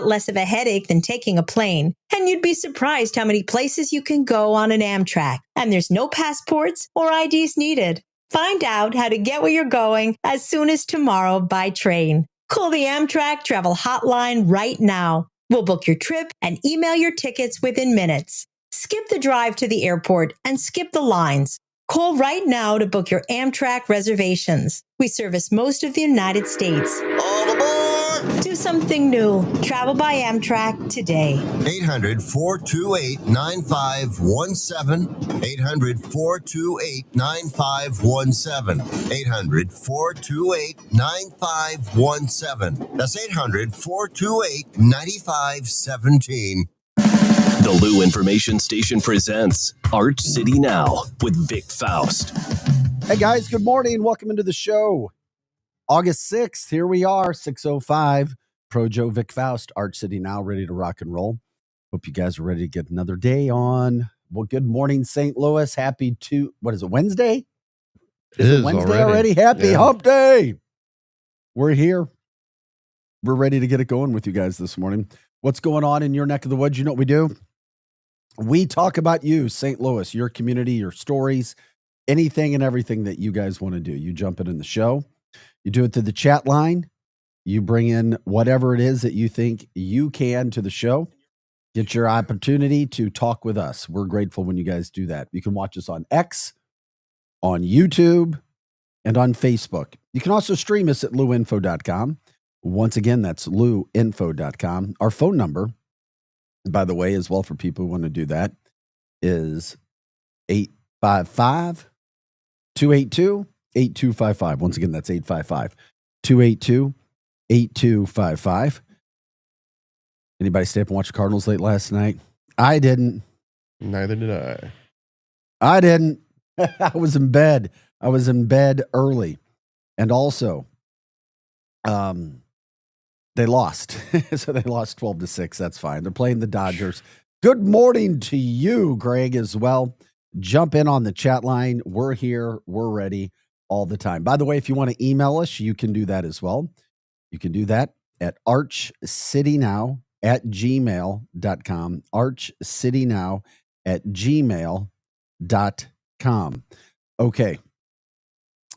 less of a headache than taking a plane. And you'd be surprised how many places you can go on an Amtrak. And there's no passports or IDs needed. Find out how to get where you're going as soon as tomorrow by train. Call the Amtrak Travel Hotline right now. We'll book your trip and email your tickets within minutes. Skip the drive to the airport and skip the lines. Call right now to book your Amtrak reservations. We service most of the United States. All aboard! Do something new. Travel by Amtrak today. 800-428-9517. 800-428-9517. 800-428-9517. That's 800-428-9517. The Lou Information Station presents Arch City Now with Vic Faust. Hey guys, good morning. Welcome into the show. August 6th, here we are, 6:05. Pro Joe, Vic Faust, Arch City Now, ready to rock and roll. Hope you guys are ready to get another day on. Well, good morning, St. Louis. Happy Wednesday? Is it Wednesday already? Happy Hump Day. We're here. We're ready to get it going with you guys this morning. What's going on in your neck of the woods? You know what we do? We talk about you, St. Louis, your community, your stories, anything and everything that you guys want to do. You jump in the show. You do it through the chat line. You bring in whatever it is that you think you can to the show. Get your opportunity to talk with us. We're grateful when you guys do that. You can watch us on X, on YouTube, and on Facebook. You can also stream us at luinfo.com. Once again, that's luinfo.com. Our phone number, by the way, as well for people who want to do that, is 855-282-8255. Once again, that's 855-282-8255. Anybody stay up and watch the Cardinals late last night? I didn't. Neither did I. I didn't. I was in bed. I was in bed early. And also, they lost. So they lost 12-6. That's fine. They're playing the Dodgers. Good morning to you, Greg, as well. Jump in on the chat line. We're here. We're ready all the time. By the way, if you want to email us, you can do that as well. You can do that at archcitynow@gmail.com. archcitynow@gmail.com. Okay.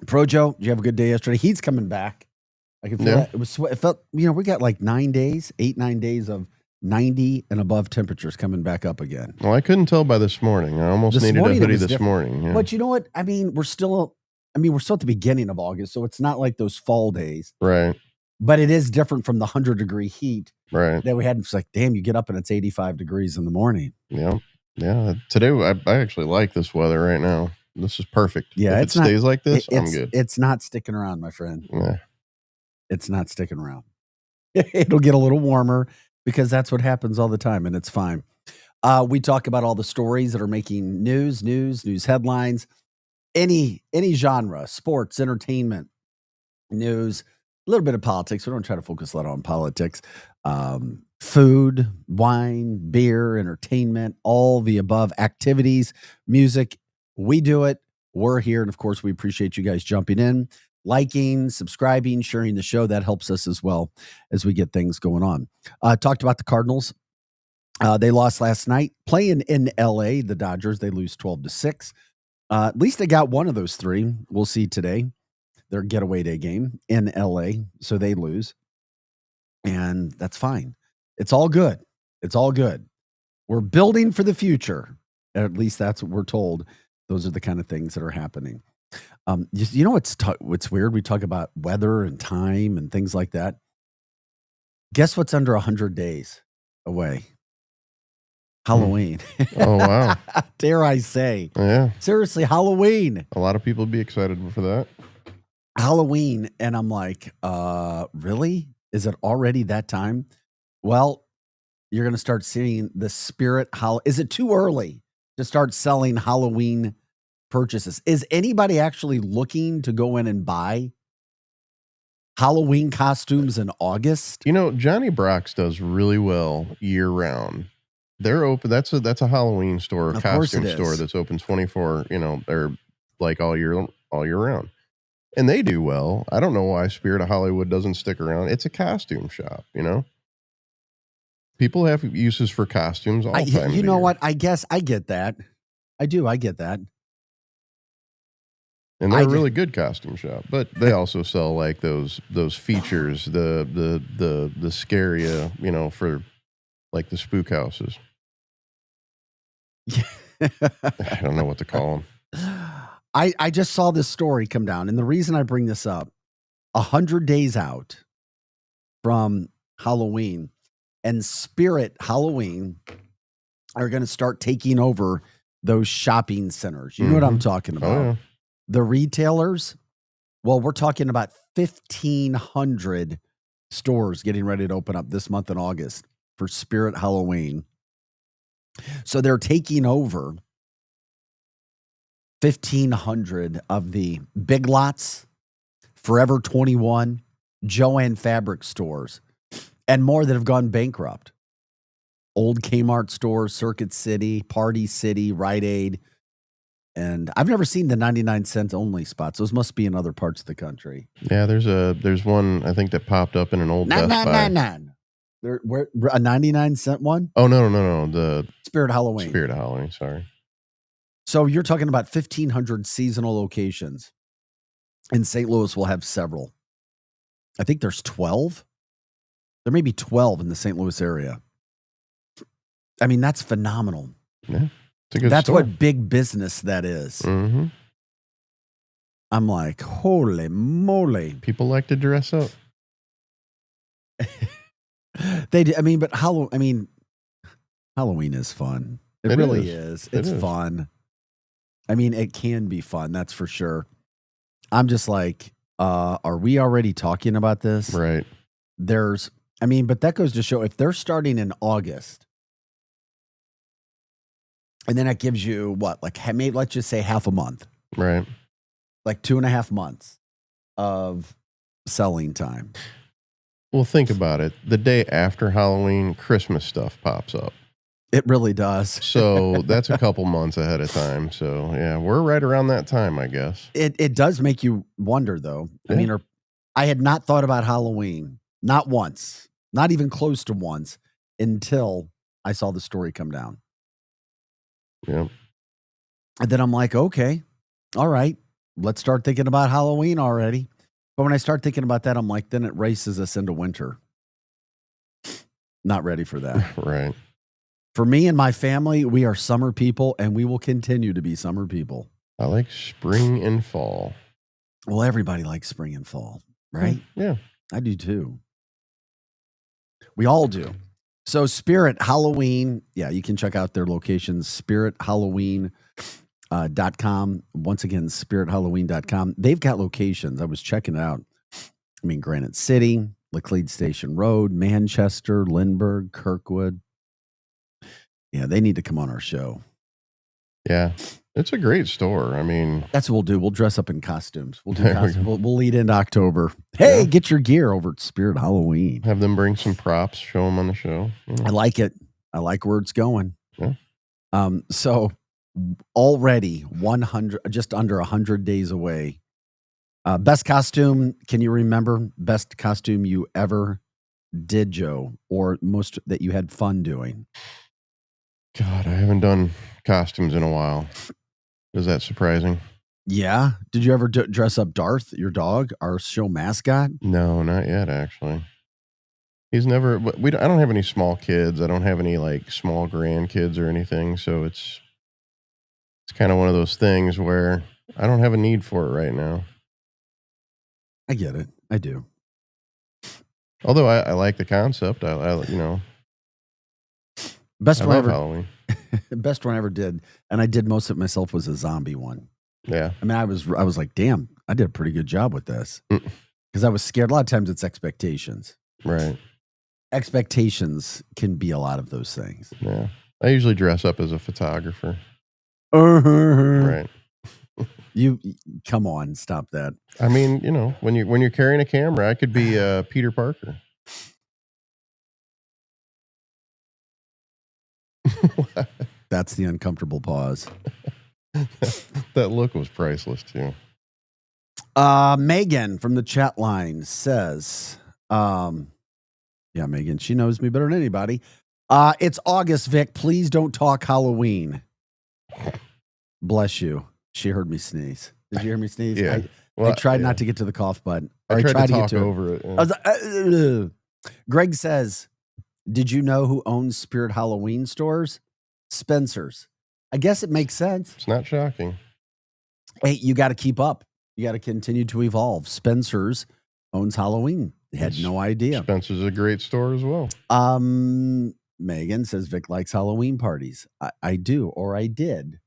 Pro Joe, did you have a good day yesterday? He's coming back. I can feel that. It felt, we got like 9 days of 90 and above temperatures coming back up again. Well, I couldn't tell by this morning. I almost needed a hoodie this morning. Yeah. But you know what? I mean, we're still at the beginning of August, so it's not like those fall days. Right. But it is different from the 100-degree heat that we had. It's like, damn, you get up and it's 85 degrees in the morning. Yeah. Yeah. Today, I actually like this weather right now. This is perfect. Yeah. If it stays like this, I'm good. It's not sticking around, my friend. Yeah. It's not sticking around. It'll get a little warmer because that's what happens all the time, and it's fine. We talk about all the stories that are making news headlines, any genre, sports, entertainment, news, a little bit of politics. We don't try to focus a lot on politics. Food, wine, beer, entertainment, all the above, activities, music. We do it. We're here. And of course, we appreciate you guys jumping in, liking, subscribing, sharing the show. That helps us as well as we get things going on. Talked about the Cardinals. They lost last night playing in LA. The Dodgers, they lose 12-6. At least they got one of those three. We'll see today. Their getaway day game in LA. So they lose. And that's fine. It's all good. It's all good. We're building for the future. At least that's what we're told. Those are the kind of things that are happening. You know what's weird? We talk about weather and time and things like that. Guess what's under 100 days away? Halloween. Oh, wow. Dare I say. Yeah. Seriously, Halloween. A lot of people would be excited for that. Halloween. And I'm like, really? Is it already that time? Well, you're going to start seeing the spirit. Is it too early to start selling Halloween purchases? Is anybody actually looking to go in and buy Halloween costumes in August? Johnny Brock's does really well year round. They're open. That's a Halloween store, a costume store that's open 24, they're like all year round. And they do well. I don't know why Spirit of Hollywood doesn't stick around. It's a costume shop, People have uses for costumes all the time. You know what? I guess I get that. I do. I get that. And they're a really good costume shop, but they also sell like those features, the scary, for like the spook houses. I don't know what to call them. I just saw this story come down, and the reason I bring this up, 100 days out from Halloween, and Spirit Halloween are going to start taking over those shopping centers. You know what I'm talking about? Oh, yeah. The retailers, well, we're talking about 1,500 stores getting ready to open up this month in August for Spirit Halloween. So they're taking over 1,500 of the Big Lots, Forever 21, Joann Fabric stores, and more that have gone bankrupt. Old Kmart stores, Circuit City, Party City, Rite Aid. And I've never seen the 99-cent only spots. Those must be in other parts of the country. Yeah, there's one I think that popped up in an old Best Buy. Where a 99-cent one? Oh no, the Spirit Halloween. Spirit of Halloween, sorry. So you're talking about 1,500 seasonal locations. And St. Louis will have several. I think there's 12. There may be 12 in the St. Louis area. I mean, that's phenomenal. Yeah. That's store. What big business that is. Mm-hmm. I'm like, holy moly. People like to dress up. They do. I mean, but Halloween is fun. It really is. It's fun. I mean, it can be fun. That's for sure. I'm just like, are we already talking about this? Right. But that goes to show if they're starting in August, and then that gives you what, like maybe let's just say half a month. Right. Like 2.5 months of selling time. Well, think about it. The day after Halloween, Christmas stuff pops up. It really does. So that's a couple months ahead of time. So yeah, we're right around that time, I guess. It does make you wonder, though. Yeah. I mean, I had not thought about Halloween, not once, not even close to once, until I saw the story come down. Yeah. And then I'm like, okay, all right, let's start thinking about Halloween already. But when I start thinking about that, I'm like, then it races us into winter. Not ready for that. Right. For me and my family, we are summer people, and we will continue to be summer people. I like spring and fall. Well, everybody likes spring and fall, right? Yeah. I do too. We all do. So Spirit Halloween, yeah, you can check out their locations, spirithalloween.com. Once again, spirithalloween.com. They've got locations. I was checking it out. I mean, Granite City, Laclede Station Road, Manchester, Lindbergh, Kirkwood. Yeah, they need to come on our show. Yeah, it's a great store. I mean, that's what we'll do. We'll dress up in costumes. We'll do costumes. We'll lead into October. Hey, get your gear over at Spirit Halloween. Have them bring some props, show them on the show. I like it. I like where it's going. Yeah. So already just under 100 days away. Best costume. Can you remember best costume you ever did, Joe, or most that you had fun doing? God, I haven't done costumes in a while. Is that surprising? Yeah. Did you ever dress up Darth, your dog, our show mascot? No, not yet, actually. He's never. I don't have any small kids. I don't have any like small grandkids or anything. So it's kind of one of those things where I don't have a need for it right now. I get it. I do. Although I like the concept. Best one ever. Halloween. Best one I ever did, and I did most of it myself, was a zombie one. Yeah. I mean, I was like, damn, I did a pretty good job with this. Because I was scared. A lot of times it's expectations. Right. Expectations can be a lot of those things. Yeah. I usually dress up as a photographer. Right. You come on, stop that. I mean, when you're carrying a camera, I could be Peter Parker. That's the uncomfortable pause. That look was priceless too. Megan from the chat line says, yeah, Megan, she knows me better than anybody. It's August, Vic. Please don't talk Halloween. Bless you. She heard me sneeze. Did you hear me sneeze? Yeah. I tried not to get to the cough button. I tried to get talk to over it. I was like, Greg says, did you know who owns Spirit Halloween stores? Spencer's. I guess it makes sense. It's not shocking. Hey, you got to keep up. You got to continue to evolve. Spencer's owns Halloween. Had no idea. Spencer's a great store as well. Megan says Vic likes Halloween parties. I do, or I did.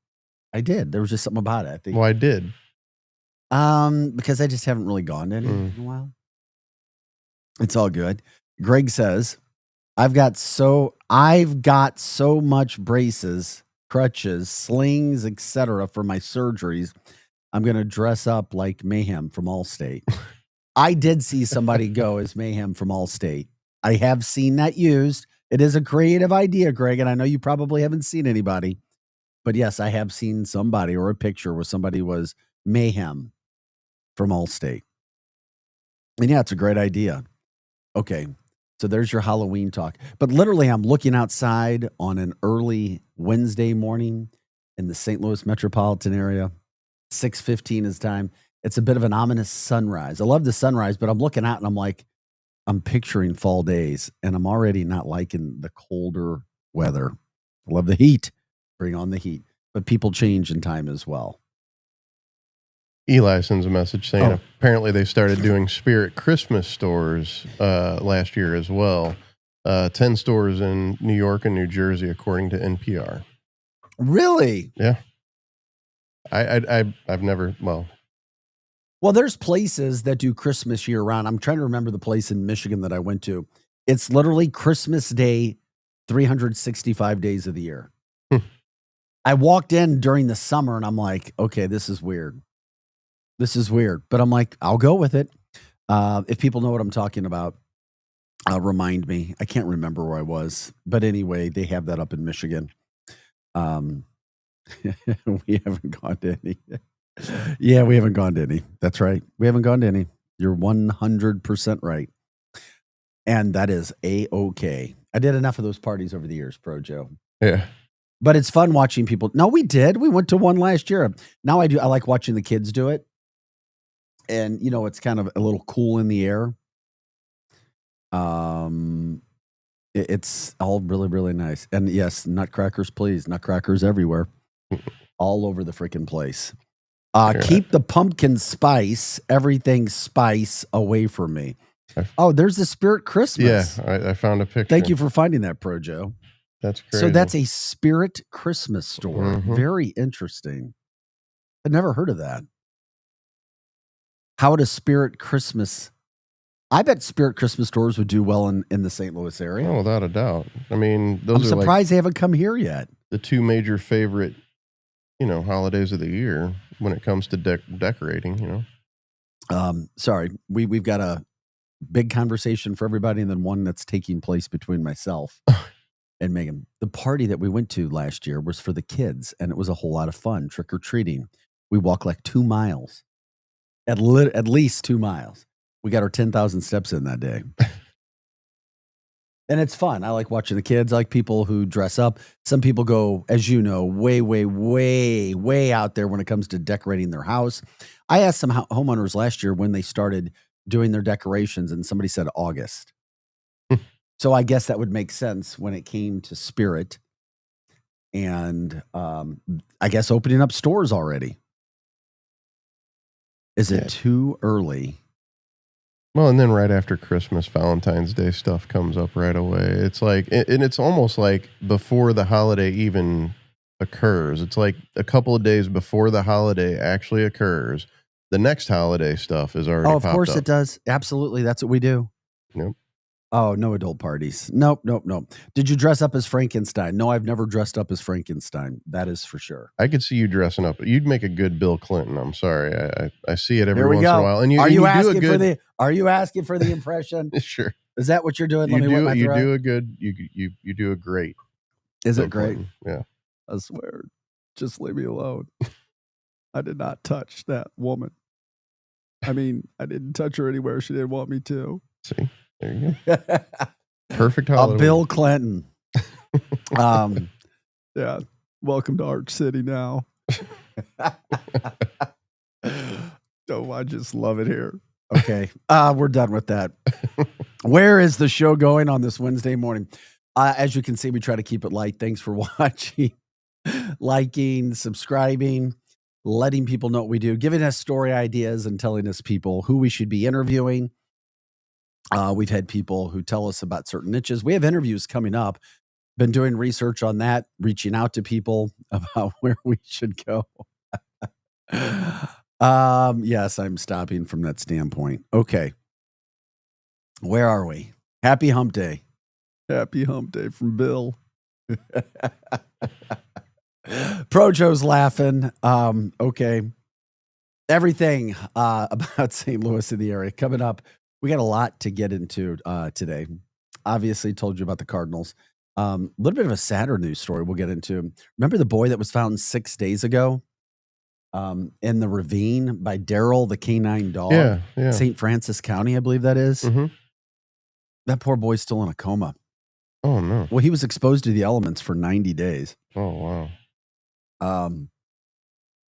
There was just something about it. I think. Well, I did. Because I just haven't really gone to any in a while. It's all good. Greg says, I've got so much braces, crutches, slings, etc. for my surgeries. I'm going to dress up like Mayhem from Allstate. I did see somebody go as Mayhem from Allstate. I have seen that used. It is a creative idea, Greg, and I know you probably haven't seen anybody. But yes, I have seen somebody or a picture where somebody was Mayhem from Allstate. And yeah, it's a great idea. Okay, so there's your Halloween talk. But literally, I'm looking outside on an early Wednesday morning in the St. Louis metropolitan area. 6:15 is time. It's a bit of an ominous sunrise. I love the sunrise, but I'm looking out and I'm like, I'm picturing fall days, and I'm already not liking the colder weather. I love the heat. Bring on the heat. But people change in time as well. Eli sends a message saying apparently they started doing Spirit Christmas stores last year as well. 10 stores in New York and New Jersey, according to NPR. Really? Yeah. I've never, Well, there's places that do Christmas year round. I'm trying to remember the place in Michigan that I went to. It's literally Christmas Day, 365 days of the year. I walked in during the summer and I'm like, okay, this is weird. But I'm like, I'll go with it. If people know what I'm talking about, remind me. I can't remember where I was. But anyway, they have that up in Michigan. We haven't gone to any. Yeah, we haven't gone to any. That's right. We haven't gone to any. You're 100% right. And that is A-OK. I did enough of those parties over the years, Pro Joe. Yeah. But it's fun watching people. No, we did. We went to one last year. Now I like watching the kids do it. And, it's kind of a little cool in the air. It's all really, really nice. And yes, nutcrackers, please. Nutcrackers everywhere. All over the freaking place. Keep the pumpkin spice, everything spice away from me. Oh, there's the Spirit Christmas. Yeah, I found a picture. Thank you for finding that, Pro Joe. That's crazy. So that's a Spirit Christmas store. Mm-hmm. Very interesting. I'd never heard of that. How does Spirit Christmas? I bet Spirit Christmas stores would do well in the St. Louis area. Oh, without a doubt. I mean, I'm surprised they haven't come here yet. The two major favorite, holidays of the year when it comes to decorating, Sorry, we've got a big conversation for everybody, and then one that's taking place between myself and Megan. The party that we went to last year was for the kids, and it was a whole lot of fun, trick-or-treating. We walked like 2 miles, at least 2 miles. We got our 10,000 steps in that day. And it's fun. I like watching the kids. I like people who dress up. Some people go, as you know, way, way, way, way out there when it comes to decorating their house. I asked some homeowners last year when they started doing their decorations, and somebody said August. So I guess that would make sense when it came to Spirit. And I guess opening up stores already. Is it too early? Well, and then right after Christmas, Valentine's Day stuff comes up right away. It's like, and it's almost like before the holiday even occurs. It's like a couple of days before the holiday actually occurs. The next holiday stuff is already popped up. Of course it does. Absolutely. That's what we do. Yep. Oh, no adult parties. Nope. Did you dress up as Frankenstein? No, I've never dressed up as Frankenstein. That is for sure. I could see you dressing up. You'd make a good Bill Clinton. I'm sorry. I see it every once in a while. And are you asking for the impression? Sure. Is that what you're doing? You do a great. Is Bill it great? Clinton. Yeah. I swear. Just leave me alone. I did not touch that woman. I mean, I didn't touch her anywhere she didn't want me to. See? There you go. Perfect holiday. Bill Clinton. Yeah. Welcome to Arch City now. Oh, I just love it here. Okay. We're done with that. Where is the show going on this Wednesday morning? As you can see, we try to keep it light. Thanks for watching, liking, subscribing, letting people know what we do, giving us story ideas and telling us people who we should be interviewing. We've had people who tell us about certain niches. We have interviews coming up. Been doing research on that, reaching out to people about where we should go. Yes, I'm stopping from that standpoint. Okay. Where are we? Happy hump day. Happy hump day from Bill. Projo's laughing. Okay. Everything about St. Louis in the area coming up. We got a lot to get into today. Obviously told you about the Cardinals. A little bit of a sadder news story we'll get into. Remember the boy that was found 6 days ago in the ravine by Daryl, the canine dog? Yeah. St. Francis County, I believe that is. Mm-hmm. That poor boy's still in a coma. Oh, no. Well, he was exposed to the elements for 90 days. Oh, wow.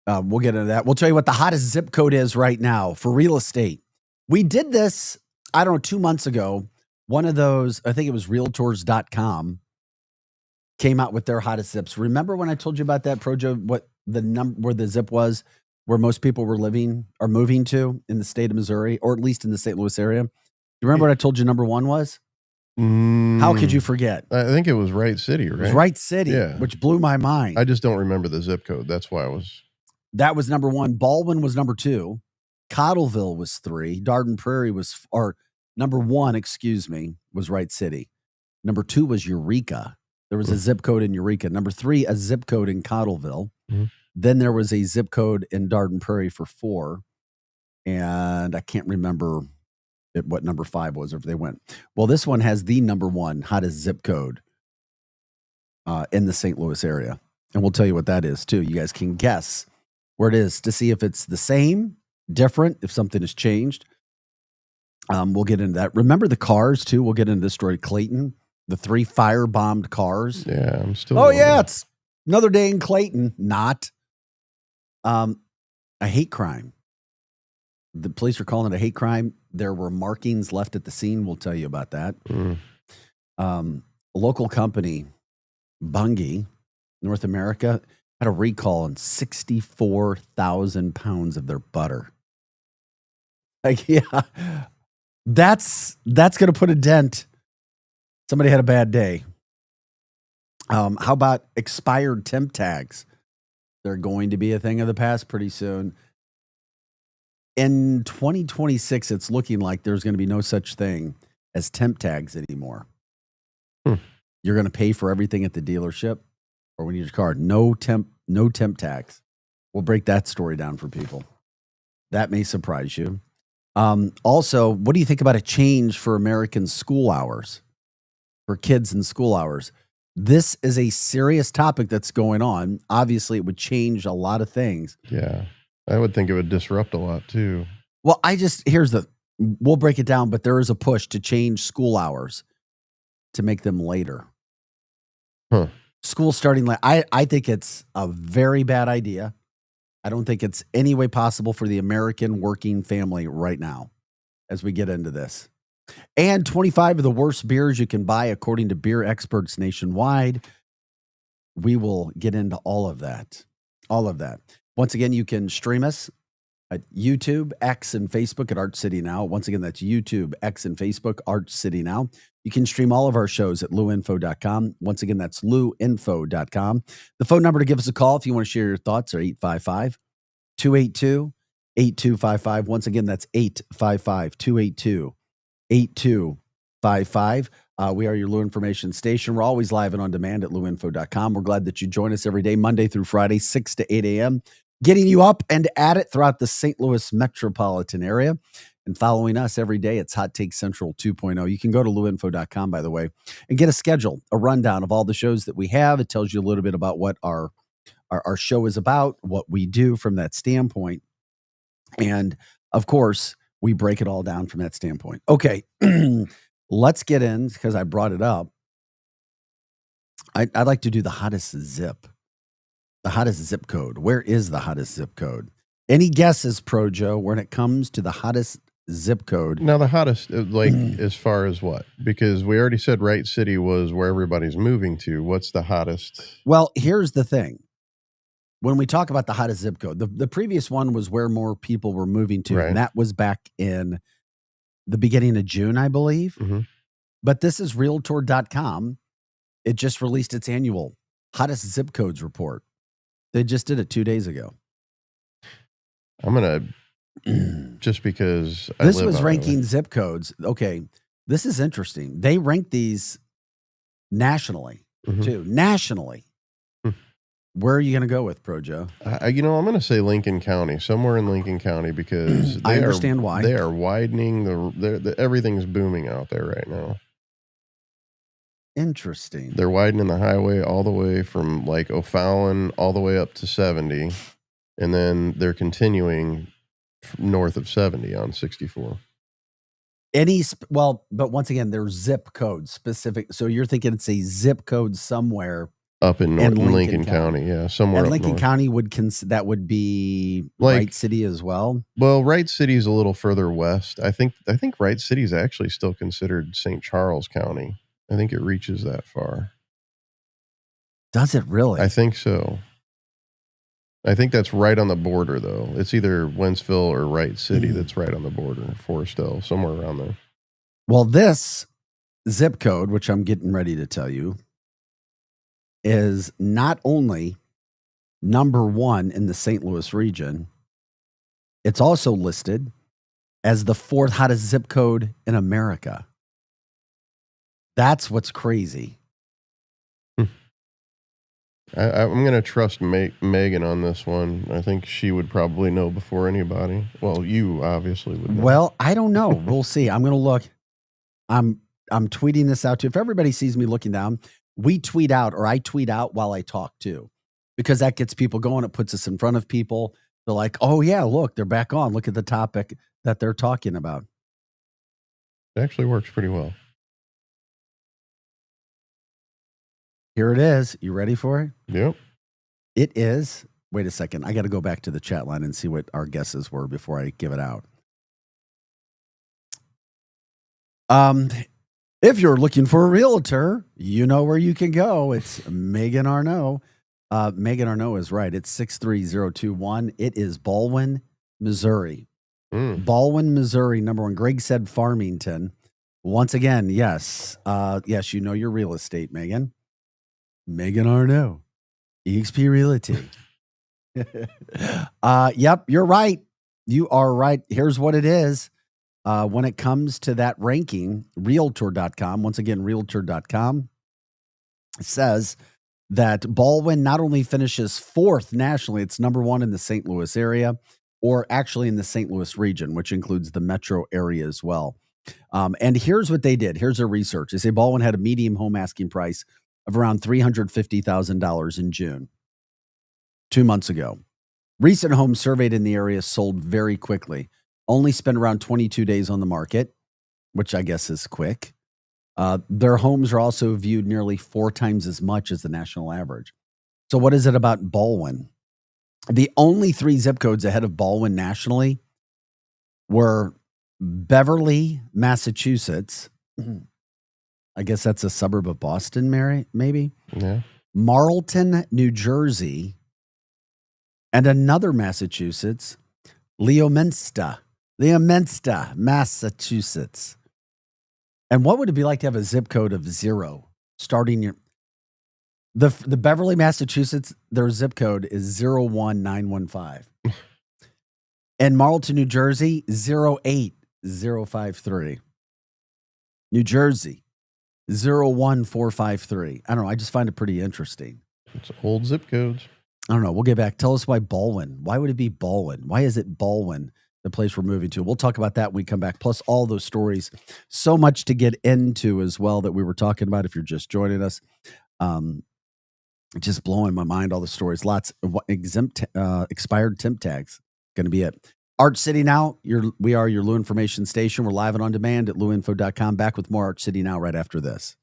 We'll get into that. We'll tell you what the hottest zip code is right now for real estate. We did this, I don't know, 2 months ago. One of those, I think it was realtors.com, came out with their hottest zips. Remember when I told you about that, Projo, what the number, where the zip was, where most people were living or moving to in the state of Missouri, or at least in the St. Louis area? You remember what I told you number one was? How could you forget? I think it was Wright City, right? It was Wright City, yeah. Which blew my mind. I just don't remember the zip code. That's why I was. That was number one. Baldwin was number two. Cottleville was three. Darden Prairie was, or number one, excuse me, was Wright City. Number two was Eureka. There was a zip code in Eureka. Number three, a zip code in Cottleville. Mm-hmm. Then there was a zip code in Darden Prairie for 4. And I can't remember what number 5 was, or if they went. Well, this one has the number one hottest zip code in the St. Louis area. And we'll tell you what that is too. You guys can guess where it is to see if it's the same, different, if something has changed. We'll get into that. Remember the cars too. We'll get into this story. Clayton, the 3 firebombed cars. Yeah, I'm still. Oh yeah, it's another day in Clayton. Not. A hate crime. The police are calling it a hate crime. There were markings left at the scene. We'll tell you about that. A local company, Bunge, North America, had a recall on 64,000 pounds of their butter. Like, yeah, that's going to put a dent. Somebody had a bad day. How about expired temp tags? They're going to be a thing of the past pretty soon. In 2026, it's looking like there's going to be no such thing as temp tags anymore. You're going to pay for everything at the dealership or when you use your car. No temp tags. We'll break that story down for people. That may surprise you. Also, what do you think about a change for American school hours, for kids in school hours? This is a serious topic that's going on. Obviously, it would change a lot of things. Yeah. I would think it would disrupt a lot too. Well, we'll break it down, but there is a push to change school hours to make them later. School starting late. I think it's a very bad idea. I don't think it's any way possible for the American working family right now as we get into this. And 25 of the worst beers you can buy, according to beer experts nationwide. We will get into all of that. All of that. Once again, you can stream us at YouTube, X, and Facebook at Arch City Now. Once again, that's YouTube, X, and Facebook, Arch City Now. You can stream all of our shows at luinfo.com. Once again, that's luinfo.com. The phone number to give us a call if you want to share your thoughts are 855-282-8255. Once again, that's 855-282-8255. We are your Lou Information Station. We're always live and on demand at luinfo.com. We're glad that you join us every day, Monday through Friday, 6 to 8 a.m., getting you up and at it throughout the St. Louis metropolitan area. And following us every day, it's Hot Take Central 2.0. You can go to luinfo.com, by the way, and get a schedule, a rundown of all the shows that we have. It tells you a little bit about what our show is about, what we do from that standpoint. And, of course, we break it all down from that standpoint. Okay, let's get in, because I brought it up. I'd like to do the hottest zip. The hottest zip code. Where is the hottest zip code? Any guesses, Pro Joe, when it comes to the hottest zip code? Now, the hottest, as far as what? Because we already said Wright City was where everybody's moving to. What's the hottest? Well, here's the thing. When we talk about the hottest zip code, the previous one was where more people were moving to. Right. And that was back in the beginning of June, I believe. Mm-hmm. But this is Realtor.com. It just released its annual hottest zip codes report. They just did it 2 days ago. I'm going to, just because this was ranking zip codes. Okay, this is interesting. They rank these nationally, too. Nationally. Where are you going to go with, Pro Joe? I'm going to say Lincoln County, somewhere in Lincoln County, because I understand why. They are widening. Everything's booming out there right now. Interesting. They're widening the highway all the way from like O'Fallon all the way up to 70. And then they're continuing north of 70 on 64. But once again, they're zip codes specific. So you're thinking it's a zip code somewhere up in Lincoln County. Yeah, somewhere and up Lincoln north. County that would be Wright City as well. Well, Wright City is a little further west. I think Wright City is actually still considered St. Charles County. I think it reaches that far. Does it really? I think so. I think that's right on the border, though. It's either Wentzville or Wright City that's right on the border. Forestell, somewhere around there. Well, this zip code, which I'm getting ready to tell you, is not only number 1 in the St. Louis region, it's also listed as the 4th hottest zip code in America. That's what's crazy. I'm going to trust Megan on this one. I think she would probably know before anybody. Well, you obviously would know. Well, I don't know. We'll see. I'm going to look. I'm tweeting this out too. If everybody sees me looking down, I tweet out while I talk too, because that gets people going. It puts us in front of people. They're like, oh yeah, look, they're back on. Look at the topic that they're talking about. It actually works pretty well. Here it is. You ready for it? Yep. It is. Wait a second. I got to go back to the chat line and see what our guesses were before I give it out. If you're looking for a realtor, you know where you can go. It's Megan Arnault. Megan Arnault is right. It's 63021. It is Baldwin, Missouri. Baldwin, Missouri, number 1. Greg said Farmington. Once again, yes. Yes, you know your real estate, Megan. Megan Arnault, eXp Realty. Yep, you're right. You are right. Here's what it is. When it comes to that ranking, Realtor.com, once again, Realtor.com says that Baldwin not only finishes 4th nationally, it's number 1 in the St. Louis area, or actually in the St. Louis region, which includes the metro area as well. And here's what they did. Here's their research. They say Baldwin had a median home asking price of around $350,000 in June, 2 months ago. Recent homes surveyed in the area sold very quickly. Only spent around 22 days on the market, which I guess is quick. Their homes are also viewed nearly 4 times as much as the national average. So what is it about Baldwin? The only 3 zip codes ahead of Baldwin nationally were Beverly, Massachusetts. I guess that's a suburb of Boston, maybe. Yeah. Marlton, New Jersey, and another Massachusetts, Leominster, Massachusetts. And what would it be like to have a zip code of 0 starting your the Beverly, Massachusetts? Their zip code is 01915, and Marlton, New Jersey 08053. New Jersey 01453. I don't know. I just find it pretty interesting. It's old zip codes. I don't know. We'll get back. Tell us why Baldwin. Why would it be Baldwin? Why is it Baldwin, the place we're moving to? We'll talk about that when we come back. Plus all those stories. So much to get into as well that we were talking about if you're just joining us. Just blowing my mind, all the stories. Lots of expired temp tags. Going to be it. Arch City Now, we are your Lou Information Station. We're live and on demand at louinfo.com. Back with more Arch City Now right after this.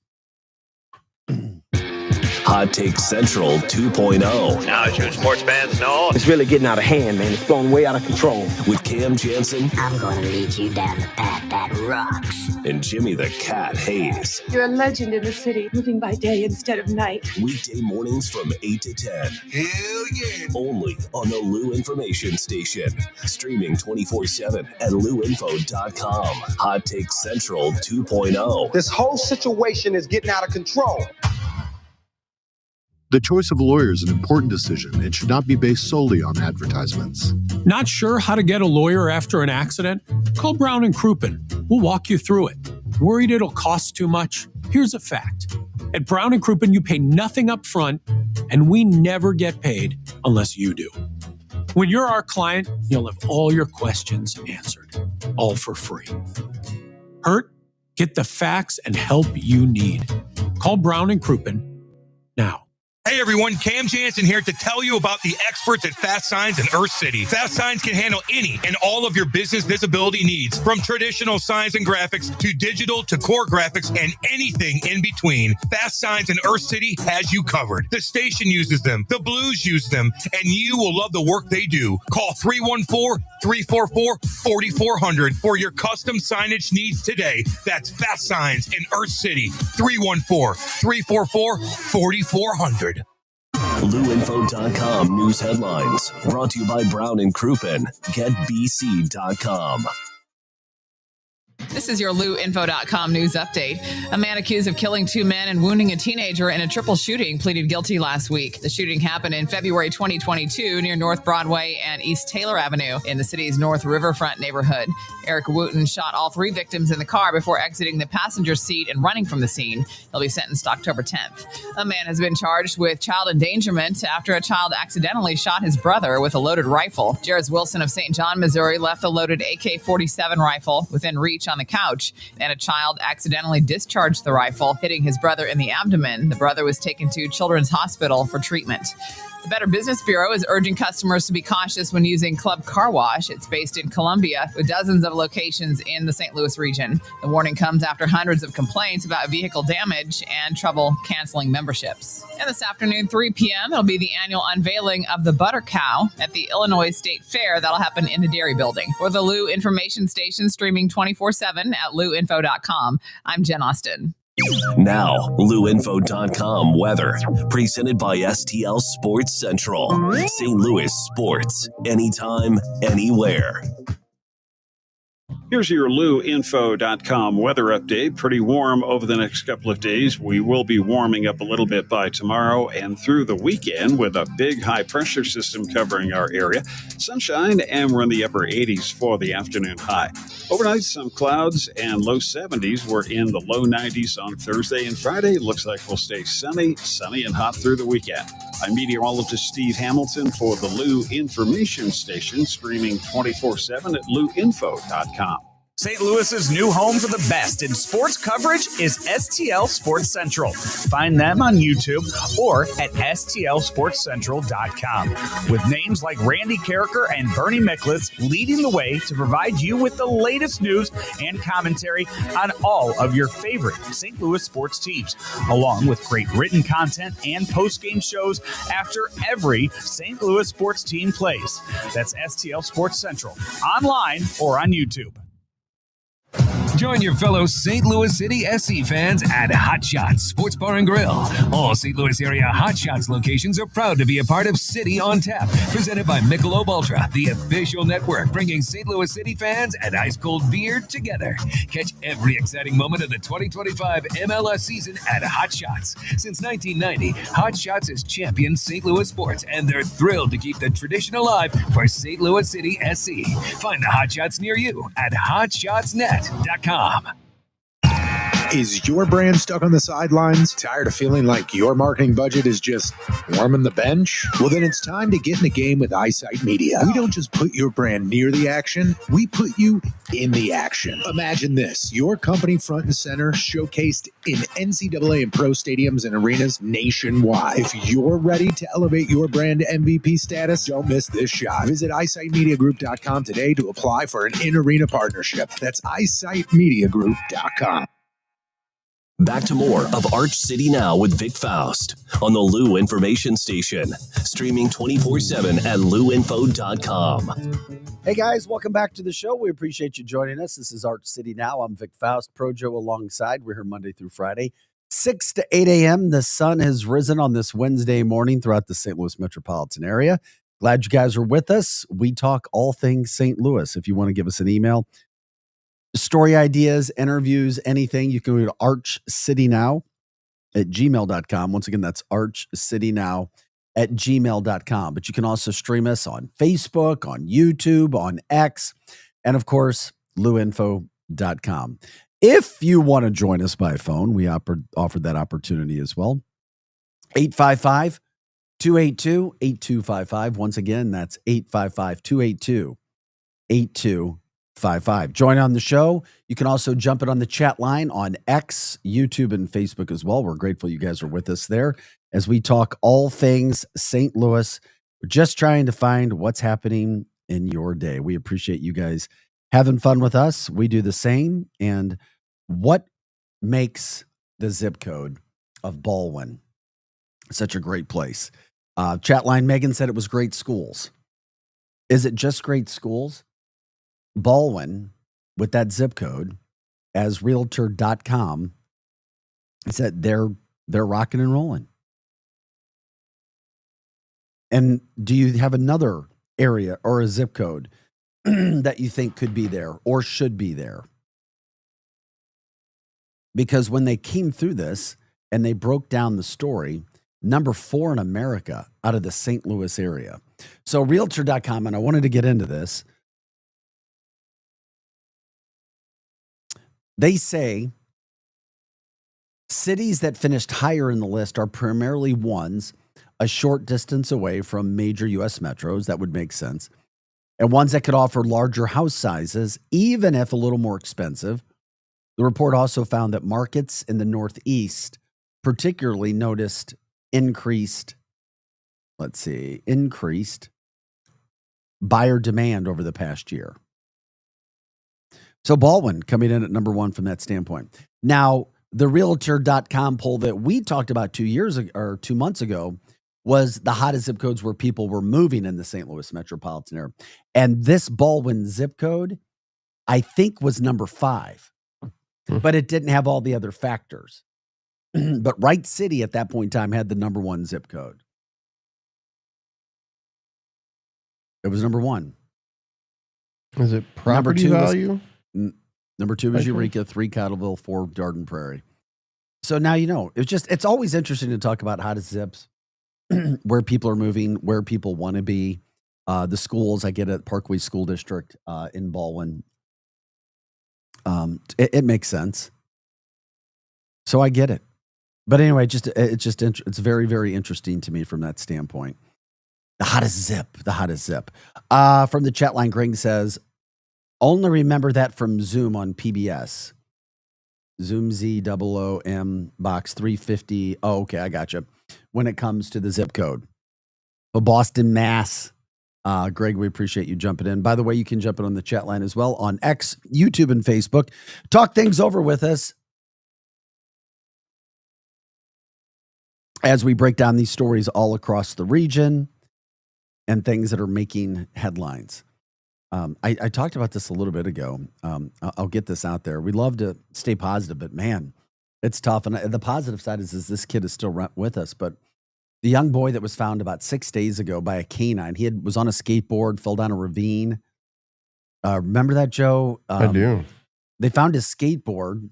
Hot Take Central 2.0. Now, as you sports fans know, it's really getting out of hand, man. It's blown way out of control. With Cam Jansen. I'm going to lead you down the path that rocks. And Jimmy the Cat Hayes. You're a legend in the city, moving by day instead of night. Weekday mornings from 8 to 10. Hell yeah. Only on the Lou Information Station. Streaming 24/7 at louinfo.com. Hot Take Central 2.0. This whole situation is getting out of control. The choice of a lawyer is an important decision. It should not be based solely on advertisements. Not sure how to get a lawyer after an accident? Call Brown & Crouppen. We'll walk you through it. Worried it'll cost too much? Here's a fact. At Brown & Crouppen, you pay nothing up front, and we never get paid unless you do. When you're our client, you'll have all your questions answered, all for free. Hurt? Get the facts and help you need. Call Brown & Crouppen now. Hey everyone, Cam Jansen here to tell you about the experts at Fast Signs in Earth City. Fast Signs can handle any and all of your business visibility needs, from traditional signs and graphics to digital to core graphics and anything in between. Fast Signs in Earth City has you covered. The station uses them, the Blues use them, and you will love the work they do. Call 314-344-4400 for your custom signage needs today. That's Fast Signs in Earth City, 314-344-4400. LouInfo.com news headlines. Brought to you by Brown & Crouppen. GetBC.com. This is your LouInfo.com news update. A man accused of killing 2 men and wounding a teenager in a triple shooting pleaded guilty last week. The shooting happened in February 2022 near North Broadway and East Taylor Avenue in the city's North Riverfront neighborhood. Eric Wooten shot all 3 victims in the car before exiting the passenger seat and running from the scene. He'll be sentenced October 10th. A man has been charged with child endangerment after a child accidentally shot his brother with a loaded rifle. Jairus Wilson of St. John, Missouri, left the loaded AK-47 rifle within reach on the couch, and a child accidentally discharged the rifle, hitting his brother in the abdomen. The brother was taken to Children's Hospital for treatment. The Better Business Bureau is urging customers to be cautious when using Club Car Wash. It's based in Columbia with dozens of locations in the St. Louis region. The warning comes after hundreds of complaints about vehicle damage and trouble canceling memberships. And this afternoon, 3 p.m., it'll be the annual unveiling of the Butter Cow at the Illinois State Fair. That'll happen in the Dairy Building. For the Lou Information Station, streaming 24/7 at louinfo.com, I'm Jen Austin. Now, LouInfo.com weather. Presented by STL Sports Central. St. Louis sports. Anytime, anywhere. Here's your LouInfo.com weather update. Pretty warm over the next couple of days. We will be warming up a little bit by tomorrow and through the weekend with a big high pressure system covering our area. Sunshine, and we're in the upper 80s for the afternoon high. Overnight, some clouds and low 70s. We're in the low 90s on Thursday and Friday. Looks like we'll stay sunny and hot through the weekend. I'm meteorologist Steve Hamilton for the Lou Information Station, streaming 24/7 at louinfo.com. St. Louis's new home for the best in sports coverage is STL Sports Central. Find them on YouTube or at stlsportscentral.com. With names like Randy Carricker and Bernie Miklitz leading the way to provide you with the latest news and commentary on all of your favorite St. Louis sports teams, along with great written content and post-game shows after every St. Louis sports team plays. That's STL Sports Central, online or on YouTube. Join your fellow St. Louis City SC fans at Hot Shots Sports Bar and Grill. All St. Louis area Hot Shots locations are proud to be a part of City on Tap, presented by Michelob Ultra, the official network bringing St. Louis City fans and ice-cold beer together. Catch every exciting moment of the 2025 MLS season at Hot Shots. Since 1990, Hot Shots has championed St. Louis sports, and they're thrilled to keep the tradition alive for St. Louis City SC. Find the Hot Shots near you at hotshotsnet.com. Is your brand stuck on the sidelines? Tired of feeling like your marketing budget is just warming the bench? Well, then it's time to get in the game with Eyesight Media. We don't just put your brand near the action, we put you in the action. Imagine this, your company front and center, showcased in NCAA and pro stadiums and arenas nationwide. If you're ready to elevate your brand to MVP status, don't miss this shot. Visit eyesightmediagroup.com today to apply for an in-arena partnership. That's eyesightmediagroup.com. Back to more of Arch City Now with Vic Faust on the Lou Information Station. Streaming 24/7 at louinfo.com. Hey guys, welcome back to the show. We appreciate you joining us. This is Arch City Now. I'm Vic Faust, Projo alongside. We're here Monday through Friday, 6 to 8 a.m. The sun has risen on this Wednesday morning throughout the St. Louis metropolitan area. Glad you guys are with us. We talk all things St. Louis. If you want to give us an email, story ideas, interviews, anything, you can go to archcitynow@gmail.com. Once again, that's archcitynow@gmail.com. But you can also stream us on Facebook, on YouTube, on X, and of course, louinfo.com. If you want to join us by phone, we offered that opportunity as well. 855-282-8255. Once again, that's 855-282-8255. Join on the show. You can also jump in on the chat line on X, YouTube, and Facebook as well. We're grateful you guys are with us there as we talk all things St. Louis. We're just trying to find what's happening in your day. We appreciate you guys having fun with us. We do the same. And what makes the zip code of Baldwin such a great place? Chat line Megan said it was great schools. Is it just great schools? Baldwin, with that zip code, as realtor.com said, they're rocking and rolling. And do you have another area or a zip code that you think could be there or should be there? Because when they came through this and they broke down the story, number 4 in America out of the St. Louis area. So realtor.com, and I wanted to get into this. They say cities that finished higher in the list are primarily ones a short distance away from major U.S. metros. That would make sense. And ones that could offer larger house sizes, even if a little more expensive. The report also found that markets in the Northeast particularly noticed increased buyer demand over the past year. So Baldwin coming in at number 1 from that standpoint. Now, the realtor.com poll that we talked about 2 months ago was the hottest zip codes where people were moving in the St. Louis metropolitan area. And this Baldwin zip code, I think, was number 5. But it didn't have all the other factors. But Wright City at that point in time had the number 1 zip code. It was number 1. Is it property value? Number 2 was Eureka, 3 Cottleville, 4 Garden Prairie. So now you know. It's always interesting to talk about hottest zips, where people are moving, where people want to be. The schools, I get at Parkway School District in Baldwin. It makes sense. So I get it. But anyway, it's very, very interesting to me from that standpoint. The hottest zip. From the chat line, Greg says, only remember that from Zoom on PBS. Zoom ZOOM box 350. Oh, okay, I got you. When it comes to the zip code. But Boston, Mass. Greg, we appreciate you jumping in. By the way, you can jump in on the chat line as well on X, YouTube, and Facebook. Talk things over with us as we break down these stories all across the region and things that are making headlines. I talked about this a little bit ago. I'll get this out there. We love to stay positive, but man, it's tough. And the positive side is this kid is still with us, but the young boy that was found about 6 days ago by a canine, was on a skateboard, fell down a ravine. Remember that, Joe? I do. They found his skateboard,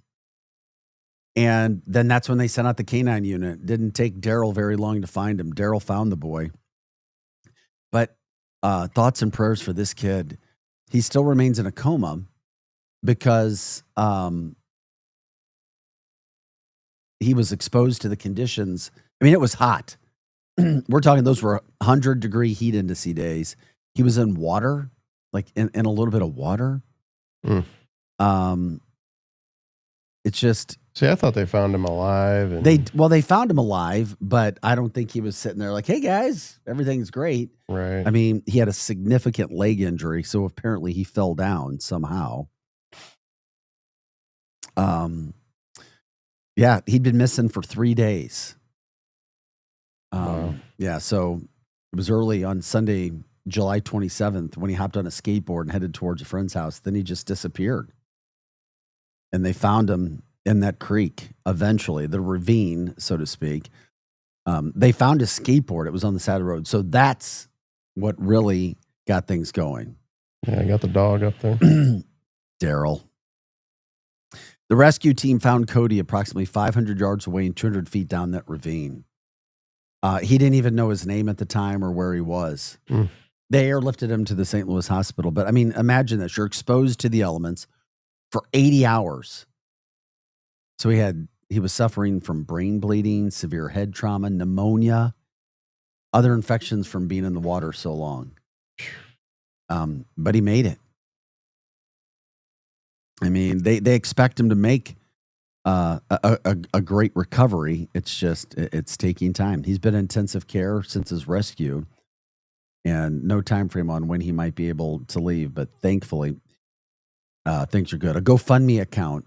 and then that's when they sent out the canine unit. Didn't take Daryl very long to find him. Daryl found the boy. But thoughts and prayers for this kid. He still remains in a coma because he was exposed to the conditions. I mean, it was hot. We're talking, those were 100-degree heat indice days. He was in water, like in a little bit of water. It's just. See, I thought they found him alive. And they found him alive, but I don't think he was sitting there like, hey guys, everything's great. Right. I mean, he had a significant leg injury, so apparently he fell down somehow. Yeah, he'd been missing for 3 days. Wow. Yeah, so it was early on Sunday, July 27th, when he hopped on a skateboard and headed towards a friend's house. Then he just disappeared. And they found him in that creek eventually, the ravine, so to speak. They found his skateboard. It was on the side of the road. So that's what really got things going. Yeah, I got the dog up there. Daryl. The rescue team found Cody approximately 500 yards away and 200 feet down that ravine. He didn't even know his name at the time or where he was. They airlifted him to the St. Louis hospital. But I mean, imagine this. You're exposed to the elements for 80 hours. So he was suffering from brain bleeding, severe head trauma, pneumonia, other infections from being in the water so long. But he made it. I mean, they expect him to make a great recovery. It's just, it's taking time. He's been in intensive care since his rescue, and no time frame on when he might be able to leave. But thankfully, things are good. A GoFundMe account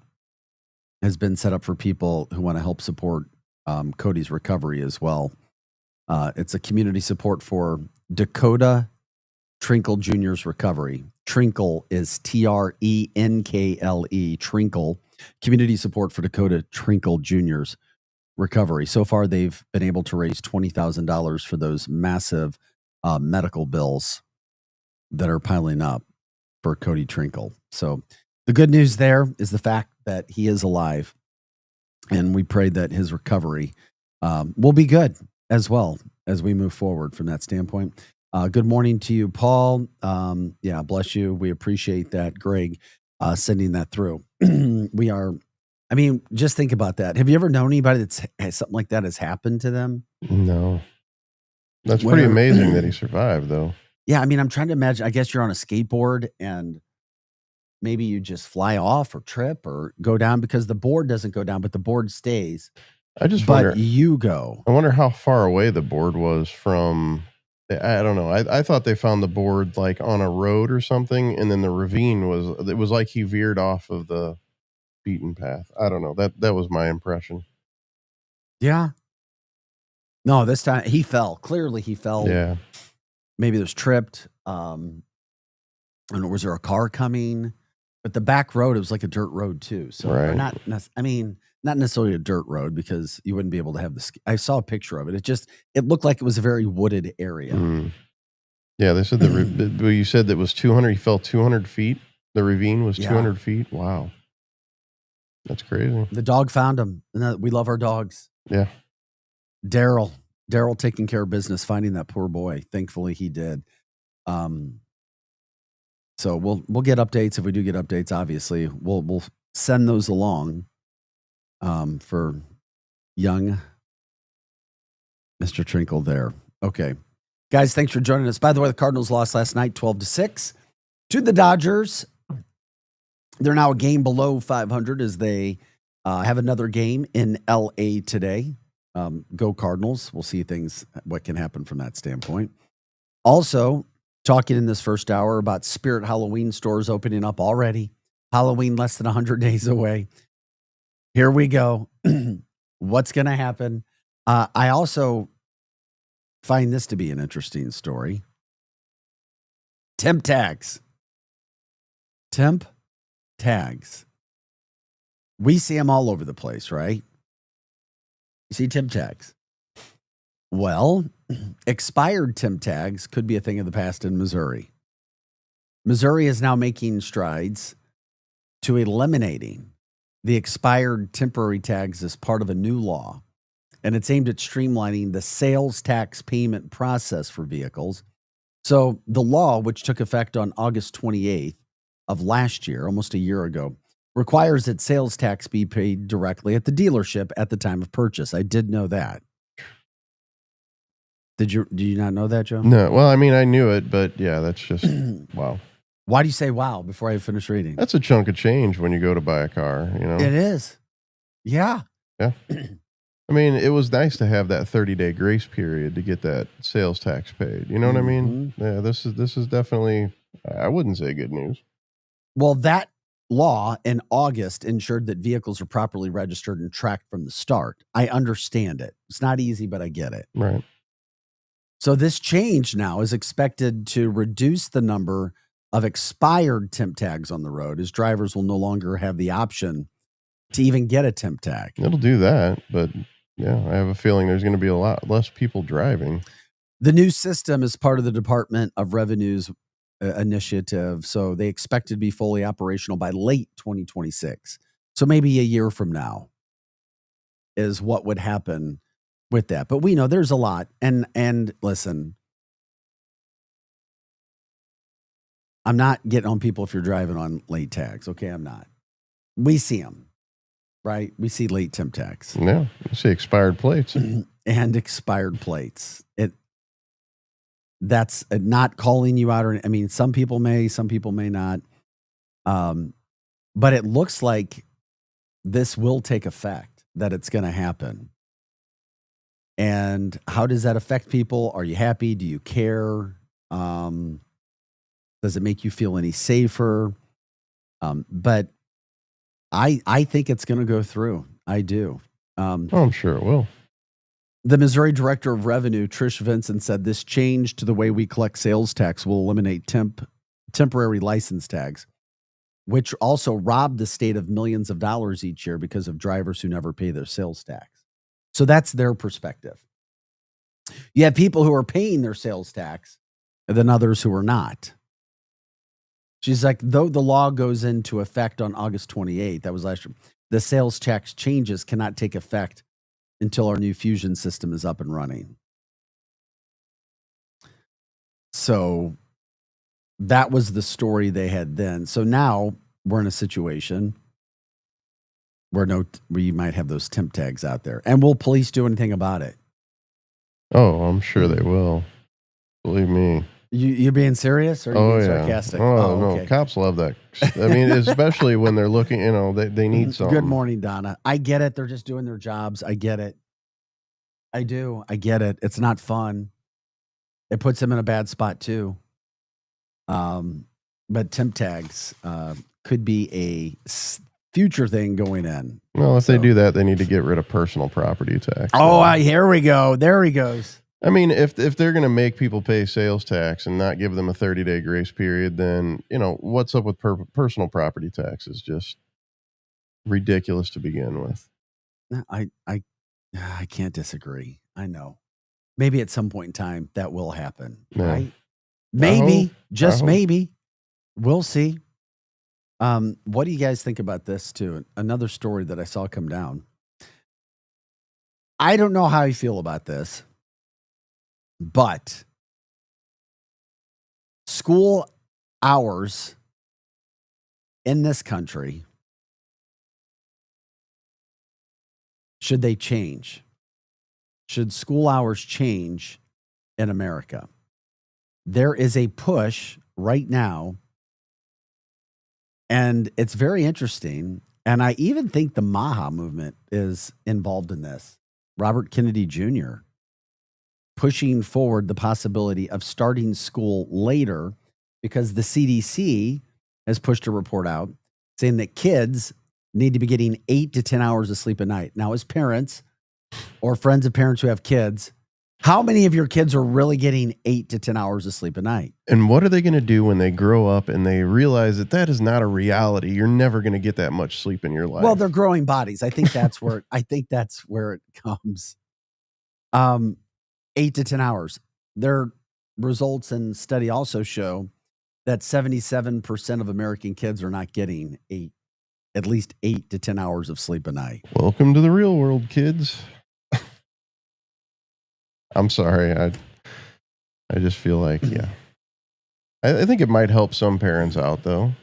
has been set up for people who want to help support Cody's recovery as well. It's a community support for Dakota Trinkle Jr.'s recovery. Trinkle is Trenkle. Trinkle. Community support for Dakota Trinkle Jr.'s recovery. So far, they've been able to raise $20,000 for those massive medical bills that are piling up for Cody Trinkle. So the good news there is the fact that he is alive, and we pray that his recovery will be good as well as we move forward from that standpoint. Good morning to you, Paul. Yeah, bless you. We appreciate that, Greg, sending that through. I mean, just think about that. Have you ever known anybody that's something like that has happened to them? No. That's pretty amazing that he survived, though. Yeah, I mean, I'm trying to imagine. I guess you're on a skateboard and maybe you just fly off or trip or go down, because the board doesn't go down, but the board stays. But you go. I wonder how far away the board was from. I don't know. I thought they found the board like on a road or something, and then the ravine was like he veered off of the beaten path. I don't know. That was my impression. Yeah. No, this time he fell. Clearly he fell. Yeah. Maybe it was tripped. And was there a car coming? But the back road, it was like a dirt road too. So right. not necessarily a dirt road, because you wouldn't be able to have I saw a picture of it. It looked like it was a very wooded area. Yeah, they said you said that was 200. He fell 200 feet. The ravine was 200 feet. Wow. That's crazy. The dog found him. We love our dogs. Yeah. Daryl taking care of business, finding that poor boy. Thankfully he did. So we'll get updates. If we do get updates, obviously we'll send those along for young Mr. Trinkle there. Okay. Guys, thanks for joining us. By the way, the Cardinals lost last night 12-6 to the Dodgers. They're now a game below 500 as they have another game in LA today. Go Cardinals. We'll see what can happen from that standpoint. Also, talking in this first hour about Spirit Halloween stores opening up already. Halloween less than 100 days away. Here we go. What's going to happen? I also find this to be an interesting story. Temp tags. We see them all over the place, right? You see temp tags. Well, expired temp tags could be a thing of the past in Missouri. Missouri is now making strides to eliminating the expired temporary tags as part of a new law, and it's aimed at streamlining the sales tax payment process for vehicles. So the law, which took effect on August 28th of last year, almost a year ago, requires that sales tax be paid directly at the dealership at the time of purchase. I did know that. Do you not know that, Joe? No. Well, I mean, I knew it, but yeah, that's just wow. Why do you say wow before I finish reading? That's a chunk of change when you go to buy a car, you know? It is. Yeah. Yeah. I mean, it was nice to have that 30-day grace period to get that sales tax paid. You know what I mean? Yeah, this is definitely, I wouldn't say good news. Well, that law in August ensured that vehicles are properly registered and tracked from the start. I understand it. It's not easy, but I get it. Right. So this change now is expected to reduce the number of expired temp tags on the road, as drivers will no longer have the option to even get a temp tag. It'll do that, but yeah, I have a feeling there's going to be a lot less people driving. The new system is part of the Department of Revenue's initiative, so they expect it to be fully operational by late 2026. So maybe a year from now is what would happen with that. But we know there's a lot. And listen, I'm not getting on people if you're driving on late tags. Okay, I'm not. We see them, right? We see late temp tags. Yeah, you see expired plates. And expired plates. That's not calling you out. I mean, some people may not. But it looks like this will take effect, that it's going to happen. And how does that affect people? Are you happy? Do you care? Does it make you feel any safer? But I think it's going to go through. I do. I'm sure it will. The Missouri Director of Revenue, Trish Vincent, said this change to the way we collect sales tax will eliminate temporary license tags, which also rob the state of millions of dollars each year because of drivers who never pay their sales tax. So that's their perspective. You have people who are paying their sales tax and then others who are not. She's like, though the law goes into effect on August 28th, that was last year, the sales tax changes cannot take effect until our new Fusion system is up and running. So that was the story they had then. So now we're in a situation where you might have those temp tags out there. And will police do anything about it? Oh, I'm sure they will. Believe me. You being serious or are you being sarcastic? Oh, okay. No, cops love that. I mean, especially when they're looking, they need something. Good morning, Donna. I get it. They're just doing their jobs. I get it. I do. I get it. It's not fun. It puts them in a bad spot too. But temp tags could be a future thing going in. Well, if they do that, they need to get rid of personal property tax. Oh, here we go. There he goes. I mean, if they're going to make people pay sales tax and not give them a 30-day grace period, then, what's up with personal property tax is just ridiculous to begin with. I can't disagree. I know. Maybe at some point in time that will happen, right? Maybe, just maybe. We'll see. What do you guys think about this too? Another story that I saw come down. I don't know how you feel about this, but school hours in this country, should they change? Should school hours change in America? There is a push right now, and it's very interesting. And I even think the MAHA movement is involved in this. Robert Kennedy Jr. pushing forward the possibility of starting school later because the CDC has pushed a report out saying that kids need to be getting 8 to 10 hours of sleep a night. Now, as parents or friends of parents who have kids, how many of your kids are really getting 8 to 10 hours of sleep a night? And what are they going to do when they grow up and they realize that is not a reality? You're never going to get that much sleep in your life. Well, they're growing bodies. I think that's where it comes. 8 to 10 hours. Their results and study also show that 77% of American kids are not getting at least 8 to 10 hours of sleep a night. Welcome to the real world, kids. I'm sorry. I just feel like, yeah. I think it might help some parents out, though.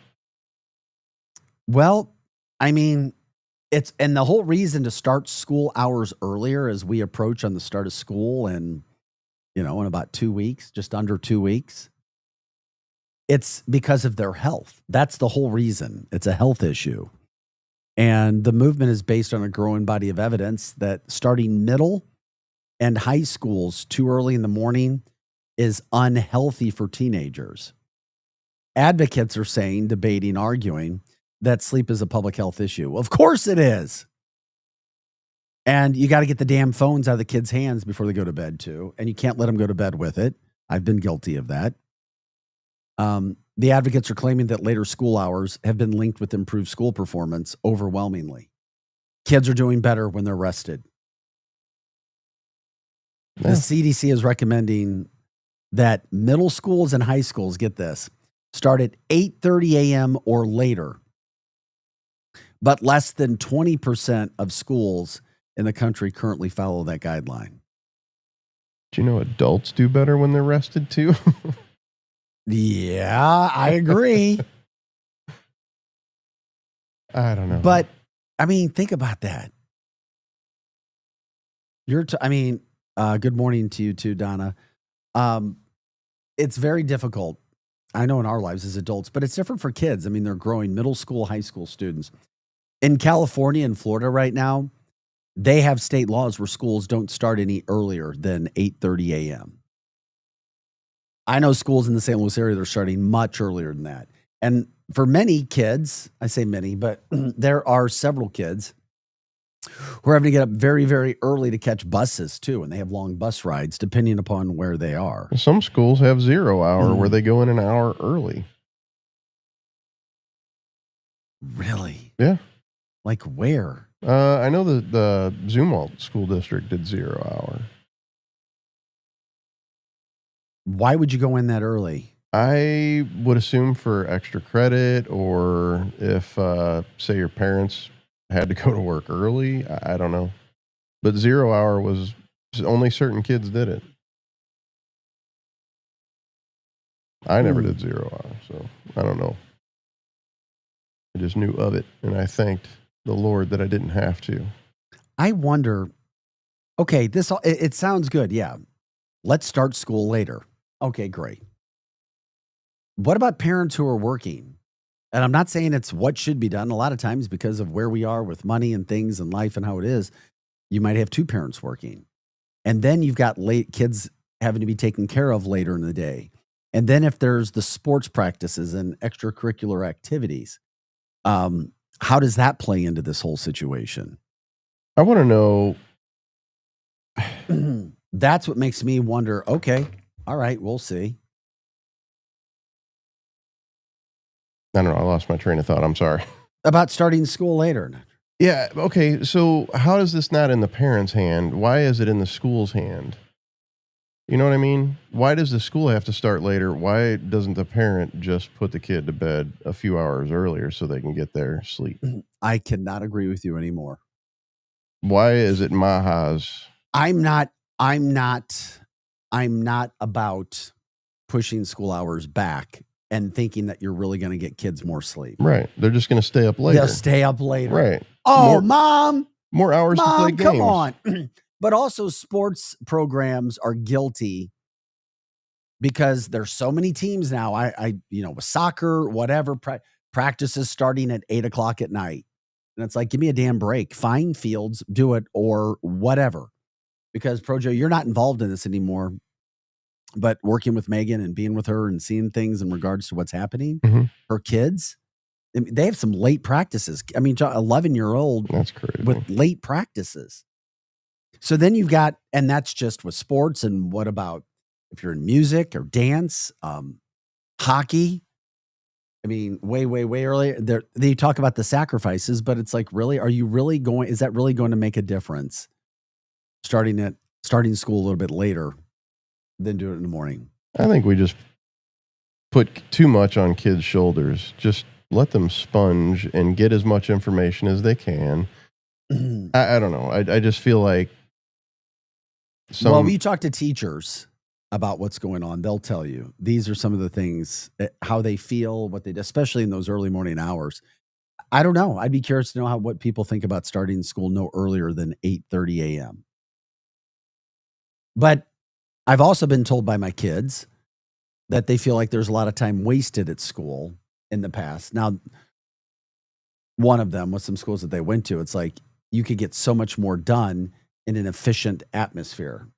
Well, I mean, and the whole reason to start school hours earlier as we approach on the start of school and, in about 2 weeks, just under 2 weeks, it's because of their health. That's the whole reason. It's a health issue. And the movement is based on a growing body of evidence that starting middle and high schools too early in the morning is unhealthy for teenagers. Advocates are saying, debating, arguing that sleep is a public health issue. Of course it is. And you got to get the damn phones out of the kids' hands before they go to bed too. And you can't let them go to bed with it. I've been guilty of that. The advocates are claiming that later school hours have been linked with improved school performance overwhelmingly. Kids are doing better when they're rested. The CDC is recommending that middle schools and high schools, get this, start at 8:30 a.m. or later. But less than 20% of schools in the country currently follow that guideline. Do you know adults do better when they're rested too? Yeah, I agree. I don't know. But I mean, think about that. Good morning to you too, Donna. It's very difficult. I know in our lives as adults, but it's different for kids. I mean, they're growing middle school, high school students. In California and Florida right now, they have state laws where schools don't start any earlier than 8:30 a.m. I know schools in the St. Louis area, they're starting much earlier than that. And for many kids, I say many, but there are several kids who are having to get up very, very early to catch buses too. And they have long bus rides depending upon where they are. Some schools have 0 hour where they go in an hour early. Really? Yeah. Like where? I know the Zumwalt School District did 0 hour. Why would you go in that early? I would assume for extra credit, or if, say, your parents had to go to work early. I don't know. But 0 hour was only certain kids did it. I never did 0 hour, so I don't know. I just knew of it, and I thanked the Lord that I didn't have to. I wonder, okay, it sounds good. Yeah. Let's start school later. Okay, great. What about parents who are working? And I'm not saying it's what should be done. A lot of times, because of where we are with money and things and life and how it is, you might have two parents working. And then you've got kids having to be taken care of later in the day. And then if there's the sports practices and extracurricular activities, how does that play into this whole situation? I want to know. That's what makes me wonder, okay, all right, we'll see. I don't know. I lost my train of thought. I'm sorry. About starting school later. Yeah. Okay. So how is this not in the parent's hand? Why is it in the school's hand? You know what I mean? Why does the school have to start later? Why doesn't the parent just put the kid to bed a few hours earlier so they can get their sleep? I cannot agree with you anymore. Why is it Maha's? I'm not about pushing school hours back and thinking that you're really going to get kids more sleep. Right. They're just going to stay up later. They'll stay up later. Right. Oh, Mom. More hours to play games. Come on. But also sports programs are guilty because there's so many teams now. With soccer, whatever, practices starting at 8:00 at night. And it's like, give me a damn break. Find fields, do it, or whatever. Because Projo, you're not involved in this anymore. But working with Megan and being with her and seeing things in regards to what's happening, her kids, they have some late practices. I mean, 11-year-old that's crazy with late practices. So then you've got, and that's just with sports. And what about if you're in music or dance, hockey? I mean, way, way, way earlier. They talk about the sacrifices, but it's like, really, is that really going to make a difference? Starting school a little bit later than do it in the morning. I think we just put too much on kids' shoulders. Just let them sponge and get as much information as they can. I don't know. I just feel like well, you talk to teachers about what's going on. They'll tell you these are some of the things, how they feel, what they do, especially in those early morning hours. I don't know. I'd be curious to know what people think about starting school no earlier than 8:30 a.m. But I've also been told by my kids that they feel like there's a lot of time wasted at school in the past. Now, one of them with some schools that they went to, it's like you could get so much more done in an efficient atmosphere.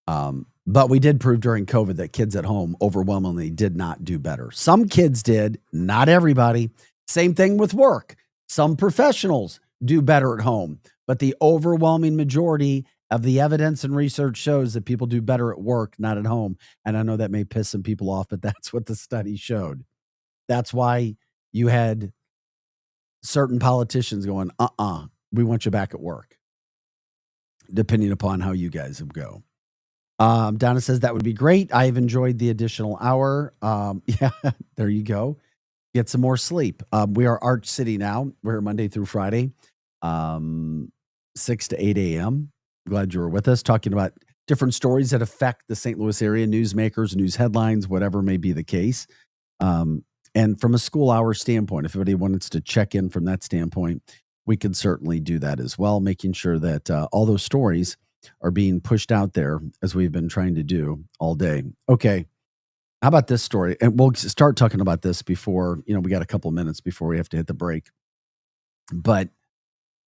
But we did prove during COVID that kids at home overwhelmingly did not do better. Some kids did, not everybody. Same thing with work. Some professionals do better at home, but the overwhelming majority of the evidence and research shows that people do better at work, not at home. And I know that may piss some people off, but that's what the study showed. That's why you had certain politicians going, we want you back at work, depending upon how you guys go. Donna says that would be great. I've enjoyed the additional hour. Yeah, there you go. Get some more sleep. We are Arch City now. We're here Monday through Friday, 6 to 8 a.m. Glad you were with us, talking about different stories that affect the St. Louis area, newsmakers, news headlines, whatever may be the case. And from a school hour standpoint, if anybody wants to check in from that standpoint, we can certainly do that as well, making sure that all those stories are being pushed out there as we've been trying to do all day. Okay. How about this story? And we'll start talking about this before, we got a couple minutes before we have to hit the break. But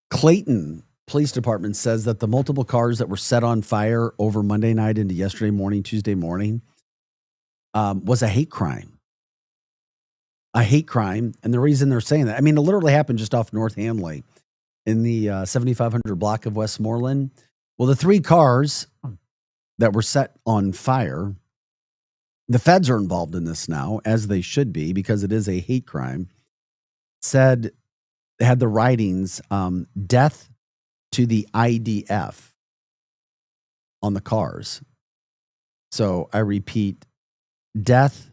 Clayton Police Department says that the multiple cars that were set on fire over Monday night into yesterday morning, Tuesday morning, was a hate crime. A hate crime. And the reason they're saying that, it literally happened just off North Hanley in the 7500 block of Westmoreland. Well, the 3 cars that were set on fire, the feds are involved in this now, as they should be, because it is a hate crime. Said they had the writings, death to the IDF on the cars. So I repeat, death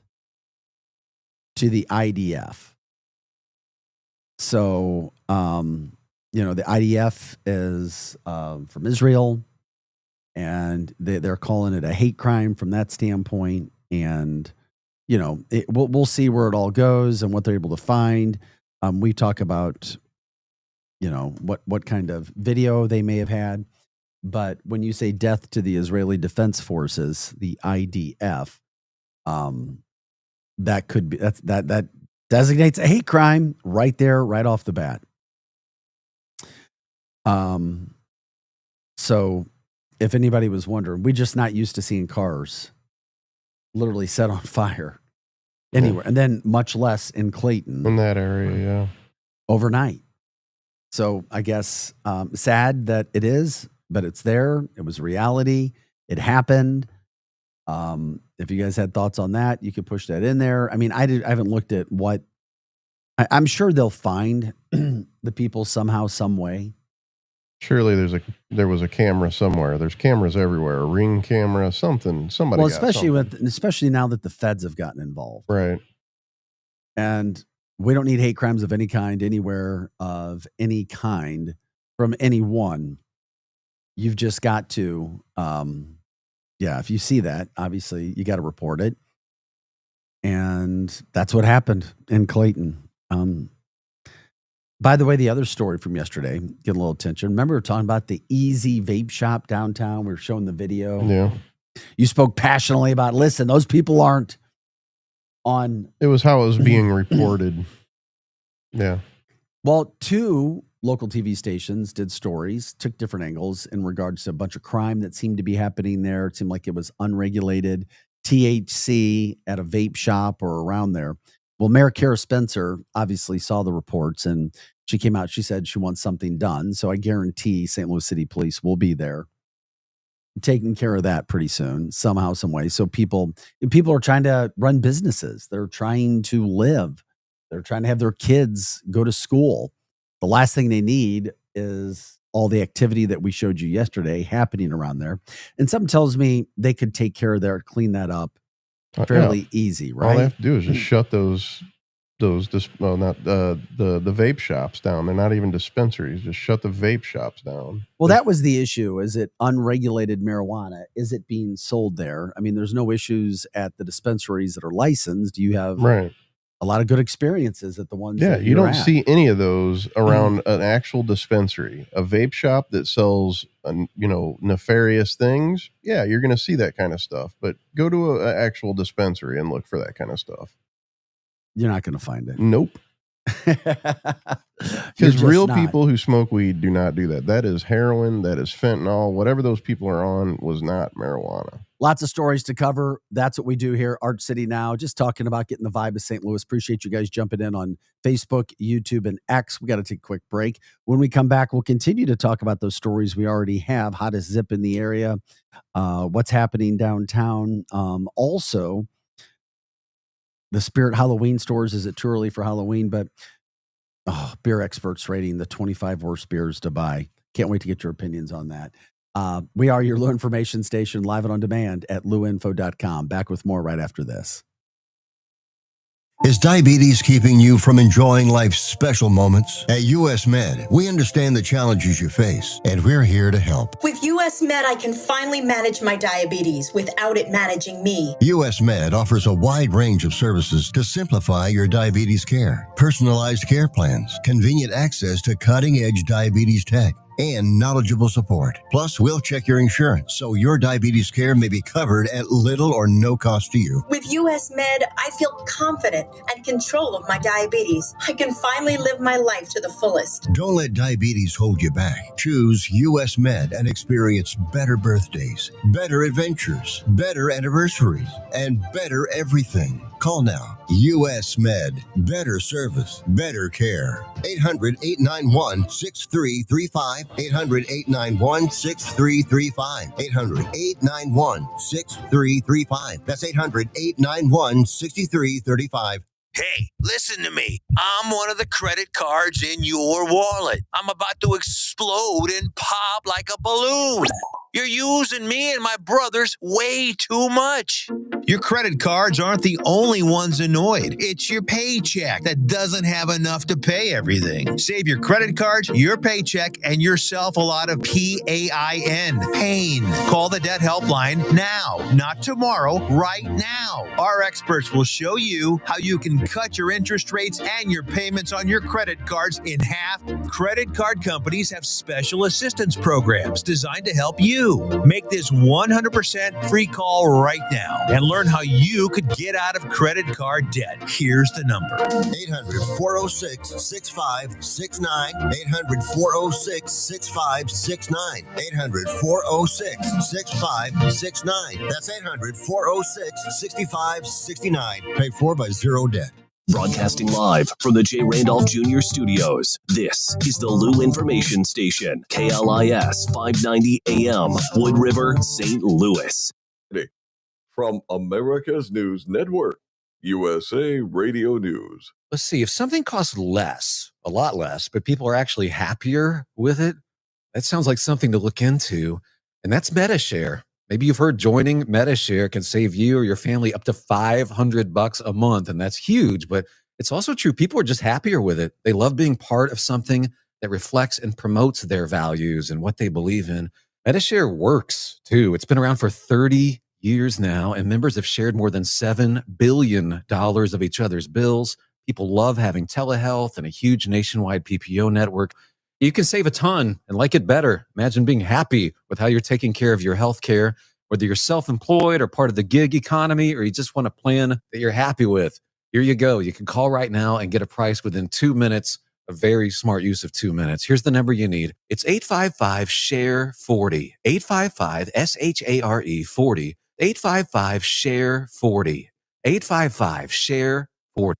to the IDF. So, the IDF is from Israel, and they're calling it a hate crime from that standpoint. And, we'll see where it all goes and what they're able to find. We talk about, what kind of video they may have had. But when you say death to the Israeli Defense Forces, the IDF, that could be, that designates a hate crime right there, right off the bat. So if anybody was wondering, we're just not used to seeing cars literally set on fire anywhere, and then much less in Clayton. In that area, yeah. Overnight. So I guess sad that it is, but it's there. It was reality. It happened. If you guys had thoughts on that, you could push that in there. I haven't looked at what. I'm sure they'll find the people somehow, some way. Surely there was a camera somewhere. There's cameras everywhere. A Ring camera, something. Somebody. Well, especially now that the feds have gotten involved, right? And we don't need hate crimes of any kind anywhere of any kind from anyone. You've just got to, if you see that, obviously you got to report it. And that's what happened in Clayton. By the way, the other story from yesterday, getting a little attention. Remember we were talking about the Easy Vape Shop downtown? We were showing the video. Yeah. You spoke passionately about, listen, those people aren't on. It was how it was being reported. Yeah. Well, 2 local TV stations did stories, took different angles in regards to a bunch of crime that seemed to be happening there. It seemed like it was unregulated THC at a vape shop or around there. Well, Mayor Kara Spencer obviously saw the reports, and she came out. She said she wants something done. So I guarantee St. Louis City Police will be there taking care of that pretty soon, somehow, some way. So people are trying to run businesses. They're trying to live. They're trying to have their kids go to school. The last thing they need is all the activity that we showed you yesterday happening around there. And something tells me they could take care of that, clean that up fairly easy, right? All they have to do is just shut the vape shops down. They're not even dispensaries. Just shut the vape shops down. Well, that was the issue. Is it unregulated marijuana? Is it being sold there? There's no issues at the dispensaries that are licensed. You have a lot of good experiences at the ones. Yeah, that you don't see any of those around an actual dispensary. A vape shop that sells, nefarious things. Yeah, you're going to see that kind of stuff. But go to an actual dispensary and look for that kind of stuff. You're not going to find it. Nope. Because real people who smoke weed do not do that. That is heroin. That is fentanyl. Whatever those people are on was not marijuana. Lots of stories to cover. That's what we do here, Arch City Now, just talking about getting the vibe of St. Louis. Appreciate you guys jumping in on Facebook, YouTube, and X. We got to take a quick break. When we come back, we'll continue to talk about those stories we already have, hottest zip in the area, what's happening downtown. Also, the Spirit Halloween stores. Is it too early for Halloween? But beer experts rating the 25 worst beers to buy. Can't wait to get your opinions on that. We are your Lou Information Station, live and on demand at luinfo.com. Back with more right after this. Is diabetes keeping you from enjoying life's special moments? At US Med, we understand the challenges you face, and we're here to help. With US Med, I can finally manage my diabetes without it managing me. US Med offers a wide range of services to simplify your diabetes care. Personalized care plans, convenient access to cutting-edge diabetes tech, and knowledgeable support. Plus, we'll check your insurance so your diabetes care may be covered at little or no cost to you. With US Med, I feel confident and control of my diabetes. I can finally live my life to the fullest. Don't let diabetes hold you back. Choose US Med and experience better birthdays, better adventures, better anniversaries, and better everything. Call now. US Med. Better service, better care. 800-891-6335. 800-891-6335. 800-891-6335. That's 800-891-6335. Hey, listen to me. I'm one of the credit cards in your wallet. I'm about to explode and pop like a balloon. You're using me and my brothers way too much. Your credit cards aren't the only ones annoyed. It's your paycheck that doesn't have enough to pay everything. Save your credit cards, your paycheck, and yourself a lot of PAIN. Pain. Call the debt helpline now, not tomorrow, right now. Our experts will show you how you can cut your interest rates and your payments on your credit cards in half. Credit card companies have special assistance programs designed to help you. Make this 100% free call right now and learn how you could get out of credit card debt. Here's the number. 800-406-6569. 800-406-6569. 800-406-6569. That's 800-406-6569. Paid for by Zero Debt. Broadcasting live from the J. Randolph Jr. Studios, this is the Lou Information Station, KLIS 590 AM, Wood River, St. Louis. From America's News Network, USA Radio News. Let's see, if something costs less, a lot less, but people are actually happier with it, that sounds like something to look into, and that's MediShare. Maybe you've heard joining MediShare can save you or your family up to $500 a month, and that's huge, but it's also true. People are just happier with it. They love being part of something that reflects and promotes their values and what they believe in. MediShare works, too. It's been around for 30 years now, and members have shared more than $7 billion of each other's bills. People love having telehealth and a huge nationwide PPO network. You can save a ton and like it better. Imagine being happy with how you're taking care of your health care, whether you're self-employed or part of the gig economy, or you just want a plan that you're happy with. Here you go. You can call right now and get a price within 2 minutes. A very smart use of 2 minutes. Here's the number you need. It's 855-SHARE-40. 855-SHARE-40. 855-SHARE-40. 855-SHARE-40.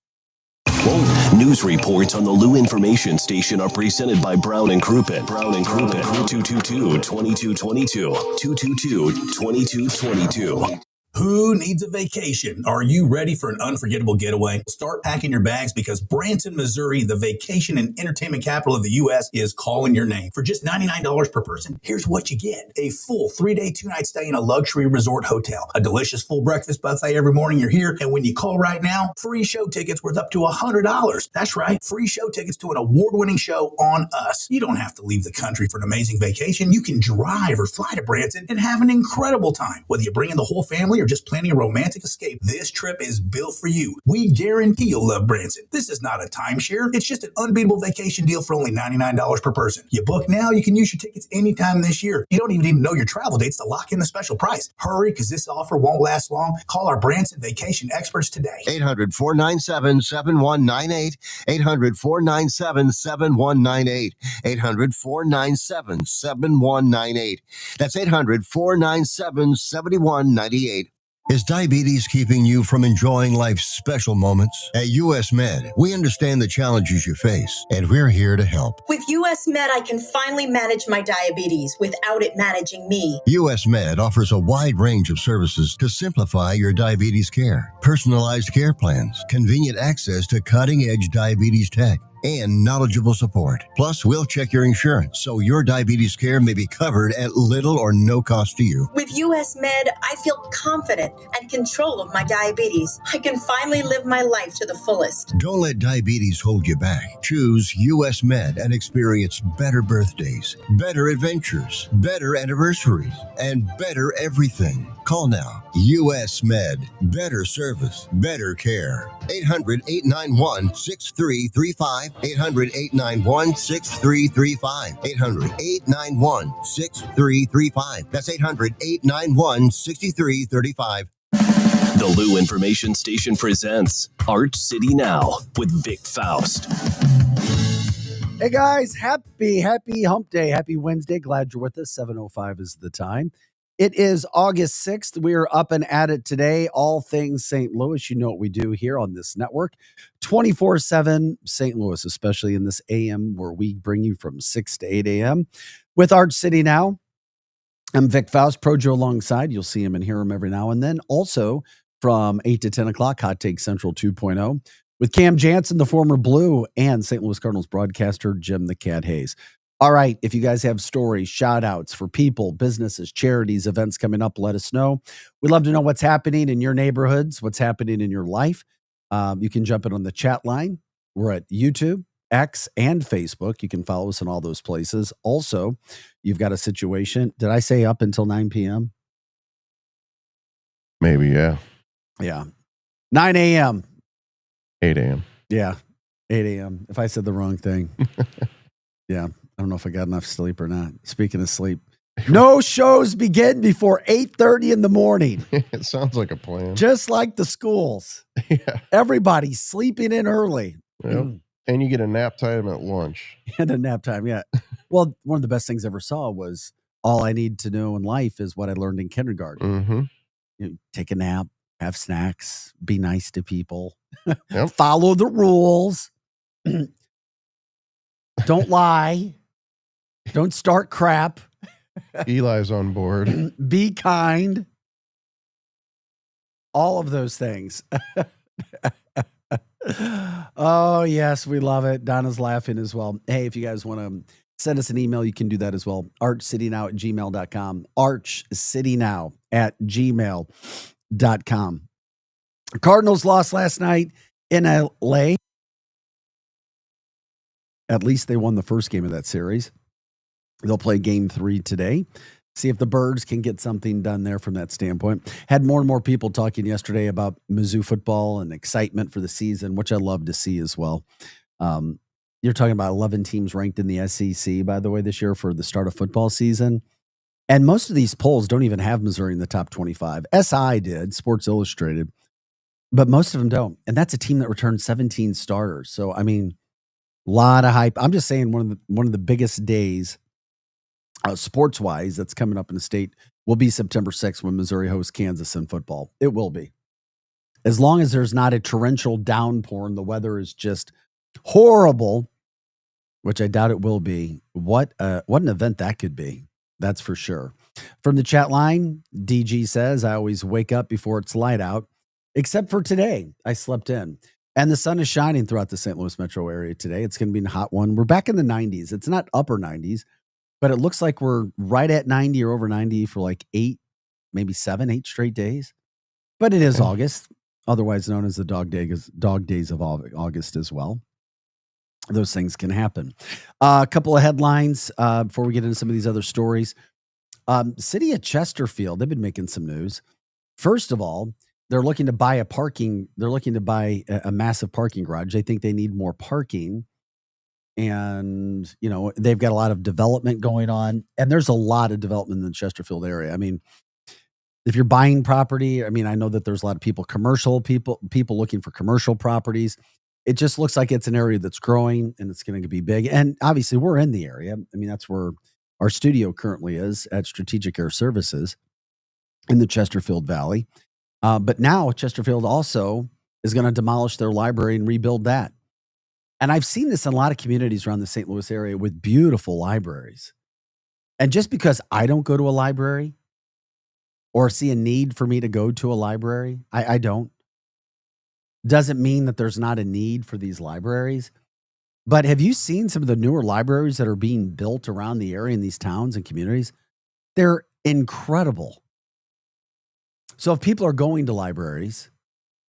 News reports on the Lou Information Station are presented by Brown and Crouppen. Brown and Crouppen, 222-2222. 222-2222. Who needs a vacation? Are you ready for an unforgettable getaway? Start packing your bags because Branson, Missouri, the vacation and entertainment capital of the U.S., is calling your name. For just $99 per person, here's what you get. A full 3-day, 2-night stay in a luxury resort hotel. A delicious full breakfast buffet every morning you're here. And when you call right now, free show tickets worth up to $100. That's right. Free show tickets to an award-winning show on us. You don't have to leave the country for an amazing vacation. You can drive or fly to Branson and have an incredible time. Whether you bring in the whole family or or just planning a romantic escape, this trip is built for you. We guarantee you'll love Branson. This is not a timeshare. It's just an unbeatable vacation deal for only $99 per person. You book now, you can use your tickets anytime this year. You don't even need to know your travel dates to lock in the special price. Hurry, because this offer won't last long. Call our Branson vacation experts today. 800-497-7198. 800-497-7198. 800-497-7198. That's 800-497-7198. Is diabetes keeping you from enjoying life's special moments? At US Med, we understand the challenges you face, and we're here to help. With US Med, I can finally manage my diabetes without it managing me. US Med offers a wide range of services to simplify your diabetes care. Personalized care plans, convenient access to cutting-edge diabetes tech, and knowledgeable support. Plus, we'll check your insurance so your diabetes care may be covered at little or no cost to you. With US Med, I feel confident and control of my diabetes. I can finally live my life to the fullest. Don't let diabetes hold you back. Choose US Med and experience better birthdays, better adventures, better anniversaries, and better everything. Call now. US Med. Better service, better care. 800-891-6335. 800-891-6335. 800-891-6335. That's 800-891-6335. The Lou Information Station presents Art City Now with Vic Faust. Hey guys, happy hump day. Happy Wednesday. Glad you're with us. 7:05 is the time. It is August 6th. We are up and at it today. All things St. Louis. You know what we do here on this network. 24/7 St. Louis, especially in this AM where we bring you from 6 to 8 a.m. with Art City Now. I'm Vic Faust, Projo alongside. You'll see him and hear him every now and then. Also from 8 to 10 o'clock, Hot Take Central 2.0 with Cam Jansen, the former Blue, and St. Louis Cardinals broadcaster Jim the Cat Hayes. All right, if you guys have stories, shout outs for people, businesses, charities, events coming up, let us know. We'd love to know what's happening in your neighborhoods, what's happening in your life. You can jump in on the chat line. We're at YouTube, X, and Facebook. You can follow us in all those places. Also, you've got a situation. Did I say up until 9 p.m.? Maybe, yeah. Yeah. 9 a.m. 8 a.m. Yeah, 8 a.m. If I said the wrong thing. Yeah. I don't know if I got enough sleep or not. Speaking of sleep, no shows begin before 8:30 in the morning. It sounds like a plan. Just like the schools. Yeah. Everybody's sleeping in early. Yep. And you get a nap time at lunch. And a nap time, yeah. Well, one of the best things I ever saw was all I need to know in life is what I learned in kindergarten. Mm-hmm. You know, take a nap, have snacks, be nice to people, Yep. follow the rules, don't lie. Don't start crap. Eli's on board. Be kind. All of those things. Oh, yes, we love it. Donna's laughing as well. Hey, if you guys want to send us an email, you can do that as well. archcitynow@gmail.com. archcitynow@gmail.com. Cardinals lost last night in LA. At least they won the first game of that series. They'll play game 3 today. See if the Birds can get something done there from that standpoint. Had more and more people talking yesterday about Mizzou football and excitement for the season, which I love to see as well. You're talking about 11 teams ranked in the SEC, by the way, this year for the start of football season. And most of these polls don't even have Missouri in the top 25. SI did, Sports Illustrated, but most of them don't. And that's a team that returned 17 starters. So, I mean, a lot of hype. I'm just saying one of the biggest days sports-wise that's coming up in the state will be September 6th when Missouri hosts Kansas in football. It will be. As long as there's not a torrential downpour and the weather is just horrible, which I doubt it will be, what an event that could be. That's for sure. From the chat line, DG says, I always wake up before it's light out, except for today. I slept in. And the sun is shining throughout the St. Louis metro area today. It's going to be a hot one. We're back in the 90s. It's not upper 90s. But it looks like we're right at 90 or over 90 for like 8 straight days. But it is August, otherwise known as the dog days of August as well. Those things can happen. A couple of headlines before we get into some of these other stories. City of Chesterfield, they've been making some news. First of all, they're looking to buy a massive parking garage. They think they need more parking. And, they've got a lot of development going on. And there's a lot of development in the Chesterfield area. I mean, if you're buying property, I know that there's a lot of people looking for commercial properties. It just looks like it's an area that's growing and it's going to be big. And obviously we're in the area. That's where our studio currently is at Strategic Air Services in the Chesterfield Valley. But now Chesterfield also is going to demolish their library and rebuild that. And I've seen this in a lot of communities around the St. Louis area with beautiful libraries. And just because I don't go to a library or see a need for me to go to a library, I don't, doesn't mean that there's not a need for these libraries. But have you seen some of the newer libraries that are being built around the area in these towns and communities? They're incredible. So if people are going to libraries,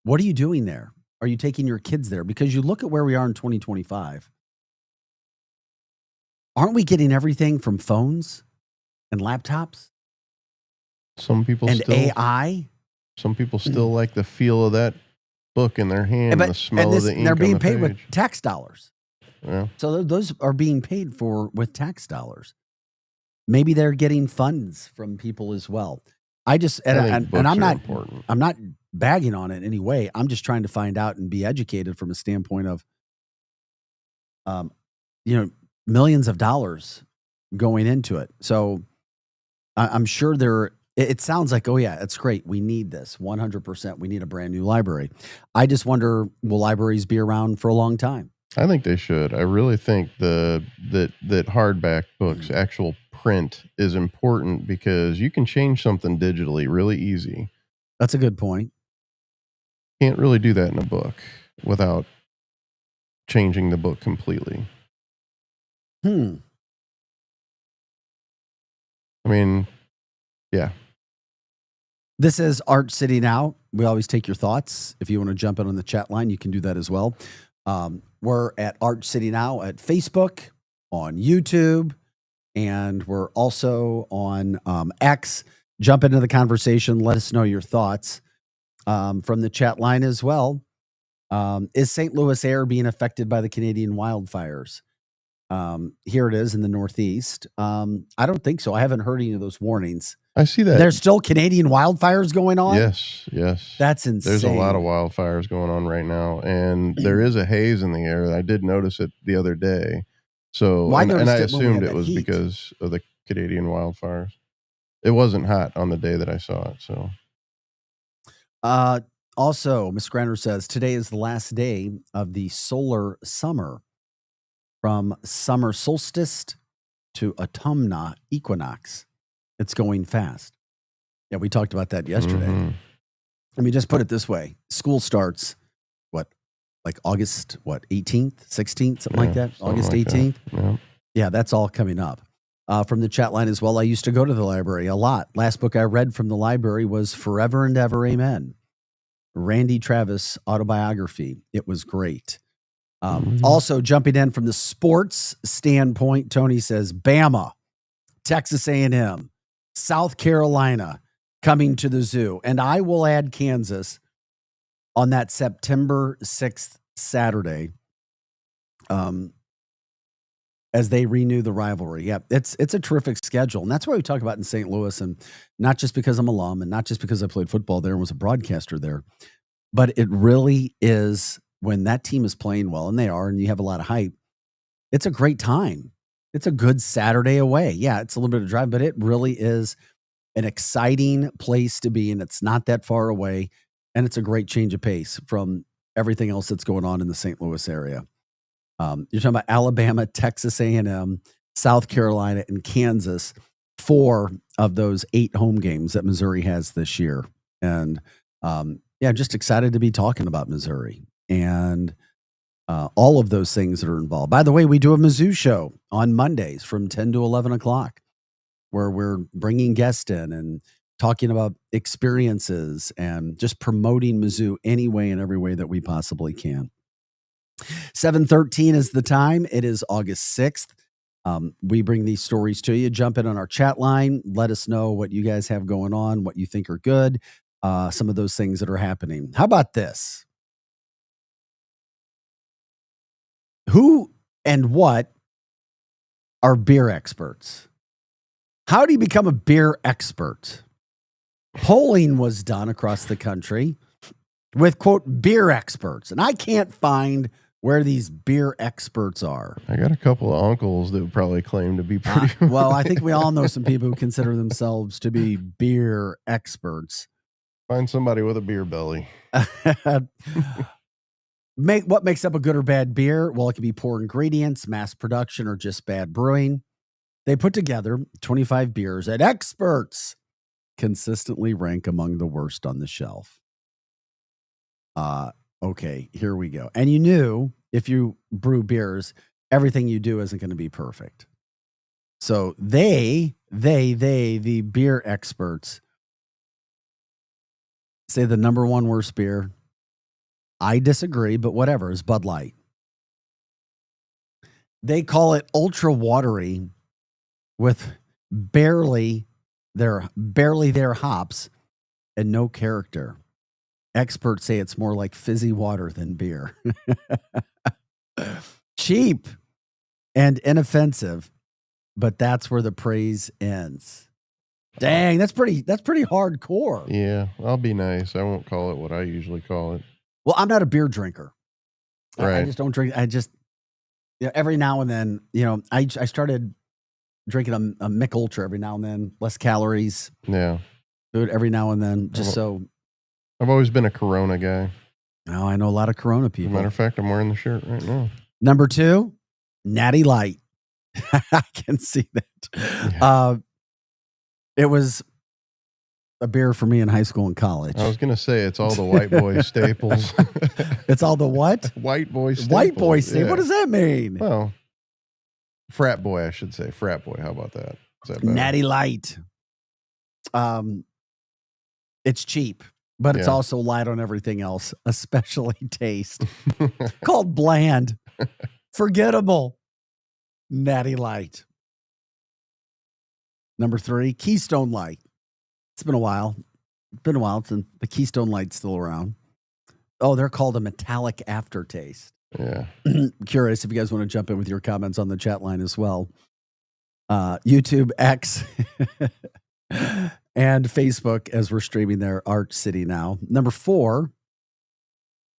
what are you doing there? Are you taking your kids there? Because you look at where we are in 2025. Aren't we getting everything from phones and laptops? Some people and still AI. Some people still like the feel of that book in their hand, and the smell of the ink. They're being on the paid page. with tax dollars. Yeah. So those are being paid for with tax dollars. Maybe they're getting funds from people as well. I'm not bagging on it in any way. I'm just trying to find out and be educated from a standpoint of, millions of dollars going into it. So I'm sure it sounds like, oh yeah, it's great. We need this 100%. We need a brand new library. I just wonder, will libraries be around for a long time? I think they should. I really think that hardback books, actual print, is important because you can change something digitally really easy. That's a good point. Can't really do that in a book without changing the book completely. Yeah. This is Art City Now. We always take your thoughts. If you want to jump in on the chat line, you can do that as well. We're at Art City Now at Facebook, on YouTube, and we're also on X. Jump into the conversation. Let us know your thoughts from the chat line as well. Is St. Louis air being affected by the Canadian wildfires? Here it is in the Northeast. I don't think so. I haven't heard any of those warnings. I see that. There's still Canadian wildfires going on? Yes. That's insane. There's a lot of wildfires going on right now, and there is a haze in the air. I did notice it the other day. So, and I assumed it was because of the Canadian wildfires. It wasn't hot on the day that I saw it. So, also, Ms. Grander says today is the last day of the solar summer, from summer solstice to autumnal equinox. It's going fast. Yeah, we talked about that yesterday. Mm-hmm. Let me just put it this way. School starts, August, 18th, 16th, something like that? August 18th? Yeah, that's all coming up. From the chat line as well, I used to go to the library a lot. Last book I read from the library was Forever and Ever, Amen. Randy Travis autobiography. It was great. Also jumping in from the sports standpoint, Tony says, Bama, Texas A&M, South Carolina coming to the zoo. And I will add Kansas on that September 6th Saturday as they renew the rivalry. Yeah, it's a terrific schedule. And that's what we talk about in St. Louis. And not just because I'm alum and not just because I played football there and was a broadcaster there, but it really is when that team is playing well, and they are, and you have a lot of hype. It's a great time. It's a good Saturday away. Yeah, it's a little bit of a drive, but it really is an exciting place to be, and it's not that far away, and it's a great change of pace from everything else that's going on in the St. Louis area. You're talking about Alabama, Texas A&M, South Carolina, and Kansas, 4 of those 8 home games that Missouri has this year. And just excited to be talking about Missouri and all of those things that are involved. By the way, we do a Mizzou show on Mondays from 10 to 11 o'clock where we're bringing guests in and talking about experiences and just promoting Mizzou any way and every way that we possibly can. 7:13 is the time. It is August 6th. We bring these stories to you. Jump in on our chat line. Let us know what you guys have going on, what you think are good. some of those things that are happening. How about this? Who and what are beer experts? How do you become a beer expert? Polling was done across the country with, quote, beer experts. And I can't find where these beer experts are. I got a couple of uncles that would probably claim to be pretty well. I think we all know some people who consider themselves to be beer experts. Find somebody with a beer belly. What makes up a good or bad beer? Well, it could be poor ingredients, mass production, or just bad brewing. They put together 25 beers that experts consistently rank among the worst on the shelf. Okay, here we go. And you knew if you brew beers, everything you do isn't going to be perfect. So the beer experts say the number one worst beer, I disagree, but whatever, is Bud Light. They call it ultra watery with barely their hops and no character. Experts say it's more like fizzy water than beer. Cheap and inoffensive, but that's where the praise ends. Dang, that's pretty hardcore. Yeah, I'll be nice. I won't call it what I usually call it. Well, I'm not a beer drinker. Right. I just don't drink. Every now and then, I started drinking a Mick Ultra every now and then, less calories. Yeah. Do it every now and then, just so. I've always been a Corona guy. Oh, I know a lot of Corona people. As a matter of fact, I'm wearing the shirt right now. Number 2, Natty Light. I can see that. Yeah. It was a beer for me in high school and college. I was going to say it's all the white boy staples. It's all the what? White boy staples. White boy staples. Yeah. What does that mean? Well, frat boy, I should say. Frat boy. How about that? Is that better? Natty Light. It's cheap, but it's also light on everything else, especially taste. Called bland. Forgettable. Natty Light. Number 3, Keystone Light. It's been a while. It's been a while since the Keystone Light's still around. Oh, they're called a metallic aftertaste. Yeah. Curious if you guys want to jump in with your comments on the chat line as well. YouTube, X, and Facebook as we're streaming there, Arch City now. Number 4,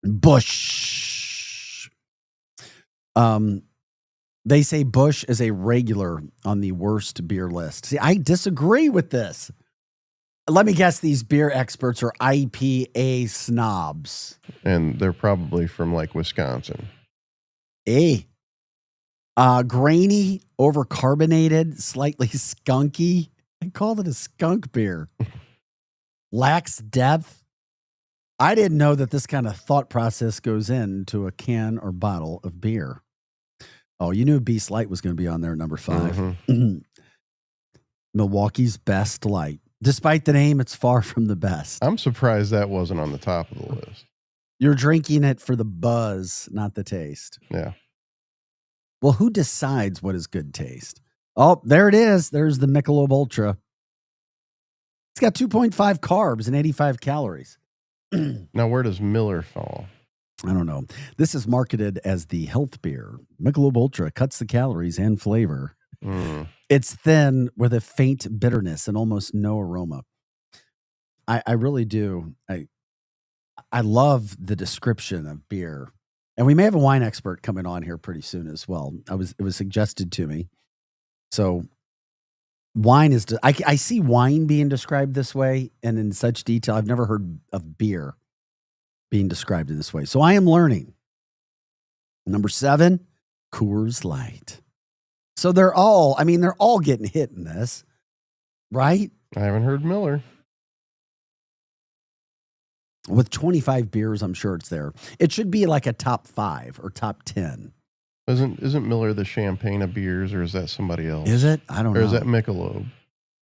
Busch. They say Busch is a regular on the worst beer list. See, I disagree with this. Let me guess, these beer experts are IPA snobs. And they're probably from like Wisconsin. Grainy, overcarbonated, slightly skunky. I called it a skunk beer. Lacks depth. I didn't know that this kind of thought process goes into a can or bottle of beer. Oh, you knew Beast Light was going to be on there, number 5. Mm-hmm. Milwaukee's Best Light. Despite the name, it's far from the best. I'm surprised that wasn't on the top of the list. You're drinking it for the buzz, not the taste. Yeah. Well, who decides what is good taste? Oh, there it is. There's the Michelob Ultra. It's got 2.5 carbs and 85 calories. Now, where does Miller fall? I don't know. This is marketed as the health beer. Michelob Ultra cuts the calories and flavor. It's thin with a faint bitterness and almost no aroma. I really do. I love the description of beer. And we may have a wine expert coming on here pretty soon as well. It was suggested to me. So wine is, I see wine being described this way and in such detail. I've never heard of beer being described in this way. So I am learning. Number 7, Coors Light. So they're all getting hit in this, right? I haven't heard Miller. With 25 beers, I'm sure it's there. It should be like a top 5 or top 10. Isn't Miller the champagne of beers, or is that somebody else? Is it? I don't know. Or is that Michelob?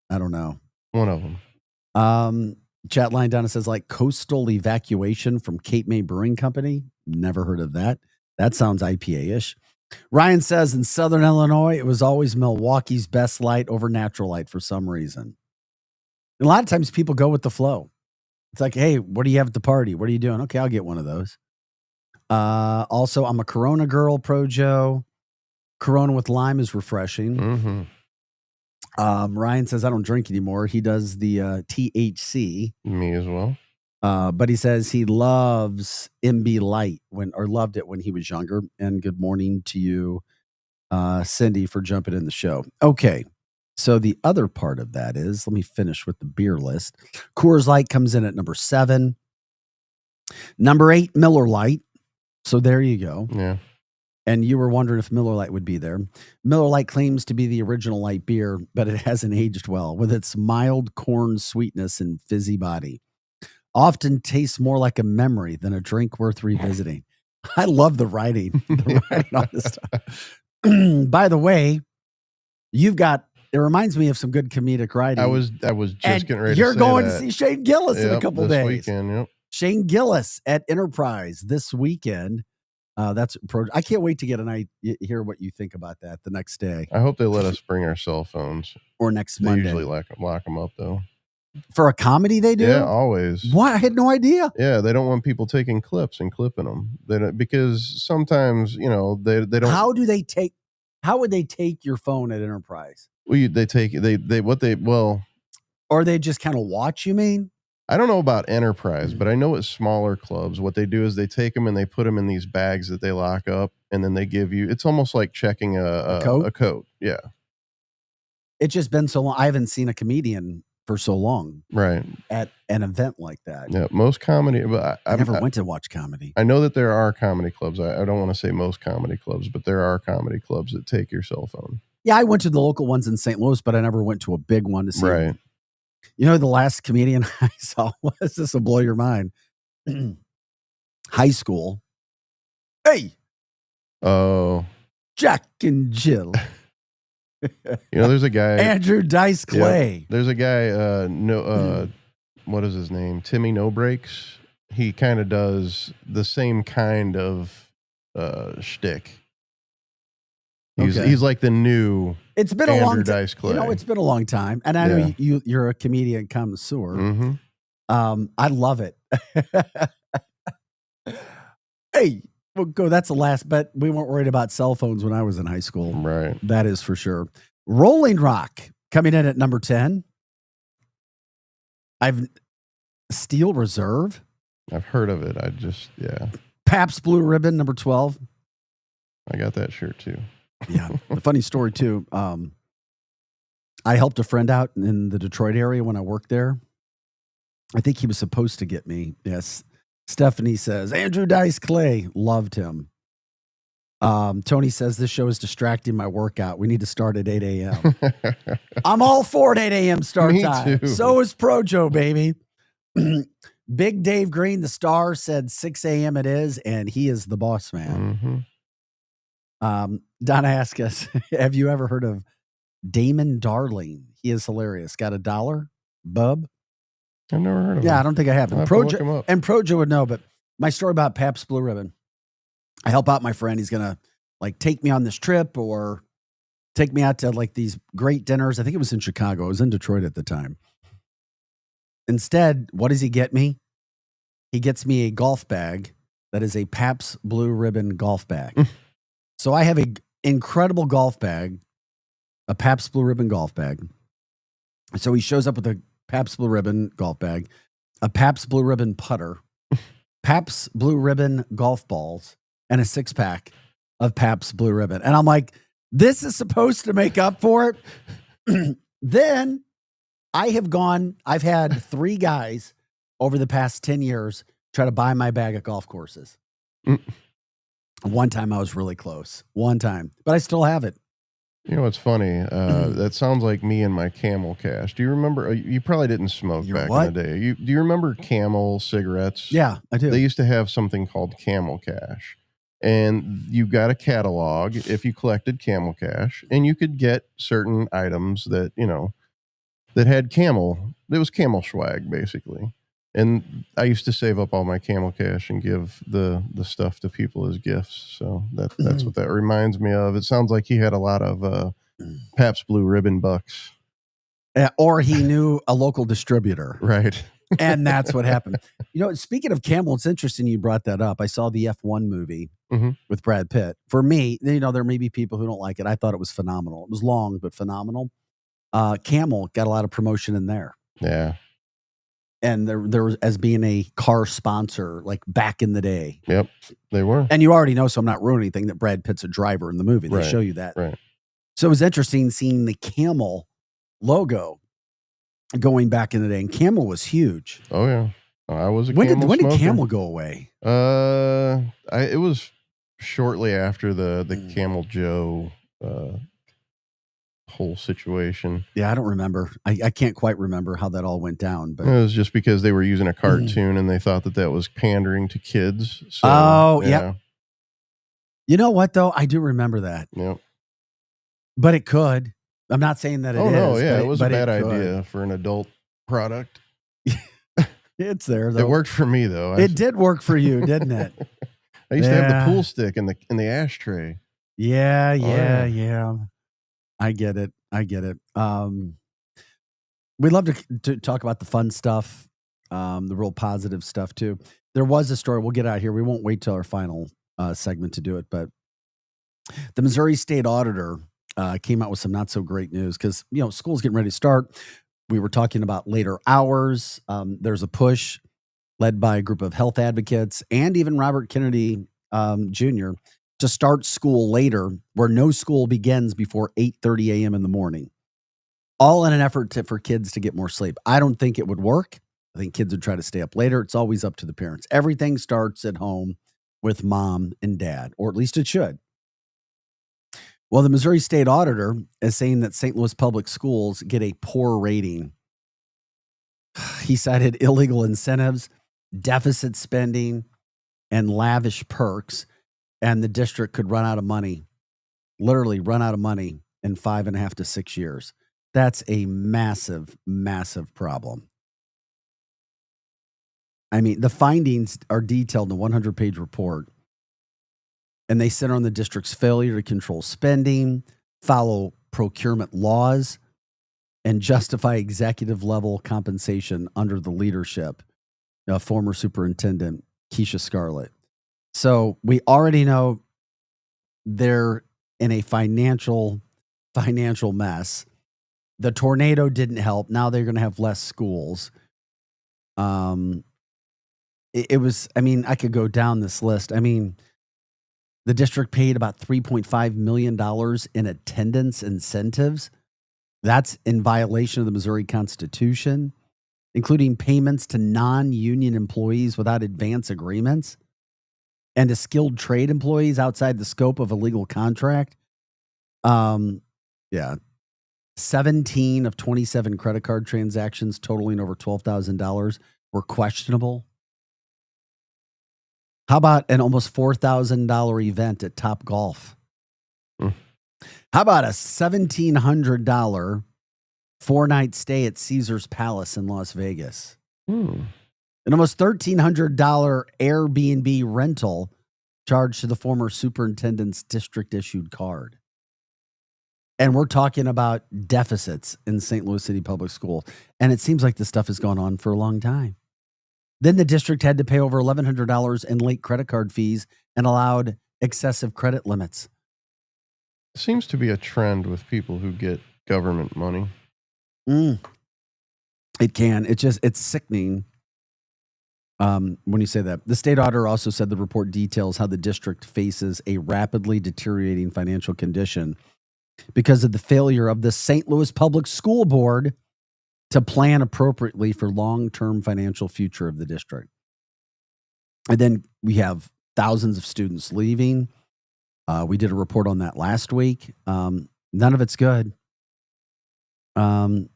I don't know. One of them. Chat line down, it says like Coastal Evacuation from Cape May Brewing Company. Never heard of that. That sounds IPA-ish. Ryan says in Southern Illinois, it was always Milwaukee's Best Light over Natural Light for some reason. And a lot of times people go with the flow. It's like, hey, what do you have at the party? What are you doing? Okay, I'll get one of those. Also, I'm a Corona girl, Pro Joe. Corona with lime is refreshing. Mm-hmm. Ryan says, I don't drink anymore. He does the THC. Me as well. But he says he loves MB Light loved it when he was younger. And good morning to you, Cindy, for jumping in the show. Okay. So the other part of that is, let me finish with the beer list. Coors Light comes in at number 7. Number 8, Miller Lite. So there you go. Yeah. And you were wondering if Miller Lite would be there. Miller Lite claims to be the original light beer, but it hasn't aged well with its mild corn sweetness and fizzy body. Often tastes more like a memory than a drink worth revisiting. I love the writing on this stuff. By the way, it reminds me of some good comedic writing. I was just getting ready you're to say going that. to see Shane Gillis in a couple this days. Weekend, yep. Shane Gillis at Enterprise this weekend. I can't wait to get hear what you think about that the next day. I hope they let us bring our cell phones. Or next they Monday. Usually lock them up though. For a comedy they do? Yeah, always. What? I had no idea. Yeah, they don't want people taking clips and clipping them. They don't, because sometimes, they don't. How would they take your phone at Enterprise? Well, or they just kind of watch, you mean? I don't know about Enterprise, but I know at smaller clubs, what they do is they take them and they put them in these bags that they lock up, and then they give you. It's almost like checking a coat. Yeah. It's just been so long. I haven't seen a comedian for so long, right? At an event like that. Yeah, most comedy. But I never went to watch comedy. I know that there are comedy clubs. I don't want to say most comedy clubs, but there are comedy clubs that take your cell phone. Yeah, I went to the local ones in St. Louis, but I never went to a big one to see. Right. The last comedian I saw was, this will blow your mind. High school. Hey. Oh. Jack and Jill. There's a guy. Andrew Dice Clay. Yeah, there's a guy, what is his name? Timmy No Breaks. He kind of does the same kind of shtick. He's like the new. It's been Andrew a long Dice Clay. It's been a long time, and I know you're a comedian connoisseur. Mm-hmm. I love it. Hey, we'll go. That's the last. But we weren't worried about cell phones when I was in high school. Right. That is for sure. Rolling Rock coming in at number 10. Steel Reserve. I've heard of it. Pabst Blue Ribbon number 12. I got that shirt too. Yeah. The funny story too. I helped a friend out in the Detroit area when I worked there. I think he was supposed to get me. Yes. Stephanie says, Andrew Dice Clay, loved him. Tony says, this show is distracting my workout. We need to start at 8 a.m. I'm all for an 8 a.m. start Me time. too. So is Pro Joe, baby. Big Dave Green, the star, said 6 a.m. it is, and he is the boss man. Mm-hmm. Donna asked us, have you ever heard of Damon Darling? He is hilarious. Got $1, bub? I've never heard of him. Yeah, I don't think I have. I'll have to look him up. And Projo would know, but my story about Pabst Blue Ribbon. I help out my friend. He's going to take me on this trip or take me out to these great dinners. I think it was in Chicago. I was in Detroit at the time. Instead, what does he get me? He gets me a golf bag that is a Pabst Blue Ribbon golf bag. So I have an incredible golf bag, a Pabst Blue Ribbon golf bag. So he shows up with a Pabst Blue Ribbon golf bag, a Pabst Blue Ribbon putter, Pabst Blue Ribbon golf balls, and a 6-pack of Pabst Blue Ribbon. And I'm like, this is supposed to make up for it. Then I've had 3 guys over the past 10 years try to buy my bag at golf courses. One time I was really close. One time. But I still have it. You know what's funny? That sounds like me and my Camel Cash. Do you remember? You probably didn't smoke back in the day. Do you remember Camel cigarettes? Yeah, I do. They used to have something called Camel Cash. And you got a catalog if you collected Camel Cash. And you could get certain items that, that had camel. It was camel swag, basically. And I used to save up all my Camel Cash and give the stuff to people as gifts. So that's what that reminds me of. It sounds like he had a lot of Pabst Blue Ribbon bucks. Or he knew a local distributor. Right. And that's what happened. Speaking of Camel, it's interesting you brought that up. I saw the F1 movie with Brad Pitt. For me, there may be people who don't like it. I thought it was phenomenal. It was long, but phenomenal. Camel got a lot of promotion in there. Yeah. And there was as being a car sponsor, like back in the day. Yep, they were. And you already know, so I'm not ruining anything, that Brad Pitt's a driver in the movie. They show you that. Right. So it was interesting seeing the Camel logo going back in the day. And Camel was huge. Oh, yeah. I was a when Camel did smoker. Camel go away? It was shortly after the Camel Joe whole situation. Yeah, I don't remember. I can't quite remember how that all went down. But it was just because they were using a cartoon and they thought that was pandering to kids. So, yeah. You know what, though? I do remember that. Yep. But it could. I'm not saying that it is. Oh, no, yeah. But it was a bad it idea for an adult product. It's there, though. It worked for me, though. It did work for you, didn't it? I used to have the pool stick in the ashtray. Yeah. I get it. We love to talk about the fun stuff, the real positive stuff too. There was a story. We'll get out here. We won't wait till our final segment to do it. But the Missouri State Auditor came out with some not so great news because school's getting ready to start. We were talking about later hours. There's a push led by a group of health advocates and even Robert Kennedy Jr. to start school later, where no school begins before 8:30 a.m. in the morning, all in an effort for kids to get more sleep. I don't think it would work. I think kids would try to stay up later. It's always up to the parents. Everything starts at home with mom and dad, or at least it should. Well, the Missouri State Auditor is saying that St. Louis public schools get a poor rating. He cited illegal incentives, deficit spending, and lavish perks, and the district could run out of money, literally run out of money in 5.5 to 6 years. That's a massive, massive problem. I mean, the findings are detailed in a 100-page report, and they center on the district's failure to control spending, follow procurement laws, and justify executive-level compensation under the leadership of former Superintendent Keisha Scarlett. So we already know they're in a financial mess. The tornado didn't help. Now they're going to have less schools. It was, I could go down this list. The district paid about $3.5 million in attendance incentives. That's in violation of the Missouri Constitution, including payments to non-union employees without advance agreements and to skilled trade employees outside the scope of a legal contract. 17 of 27 credit card transactions totaling over $12,000 were questionable. How about an almost $4,000 event at Top Golf? How about a $1,700 4-night stay at Caesars Palace in Las Vegas? An almost $1,300 Airbnb rental charged to the former superintendent's district-issued card. And we're talking about deficits in St. Louis City Public School. And it seems like this stuff has gone on for a long time. Then the district had to pay over $1,100 in late credit card fees and allowed excessive credit limits. Seems to be a trend with people who get government money. It can. It's sickening when you say that. The state auditor also said the report details how the district faces a rapidly deteriorating financial condition because of the failure of the St. Louis Public School Board to plan appropriately for long-term financial future of the district. And then we have thousands of students leaving. We did a report on that last week. None of it's good. Then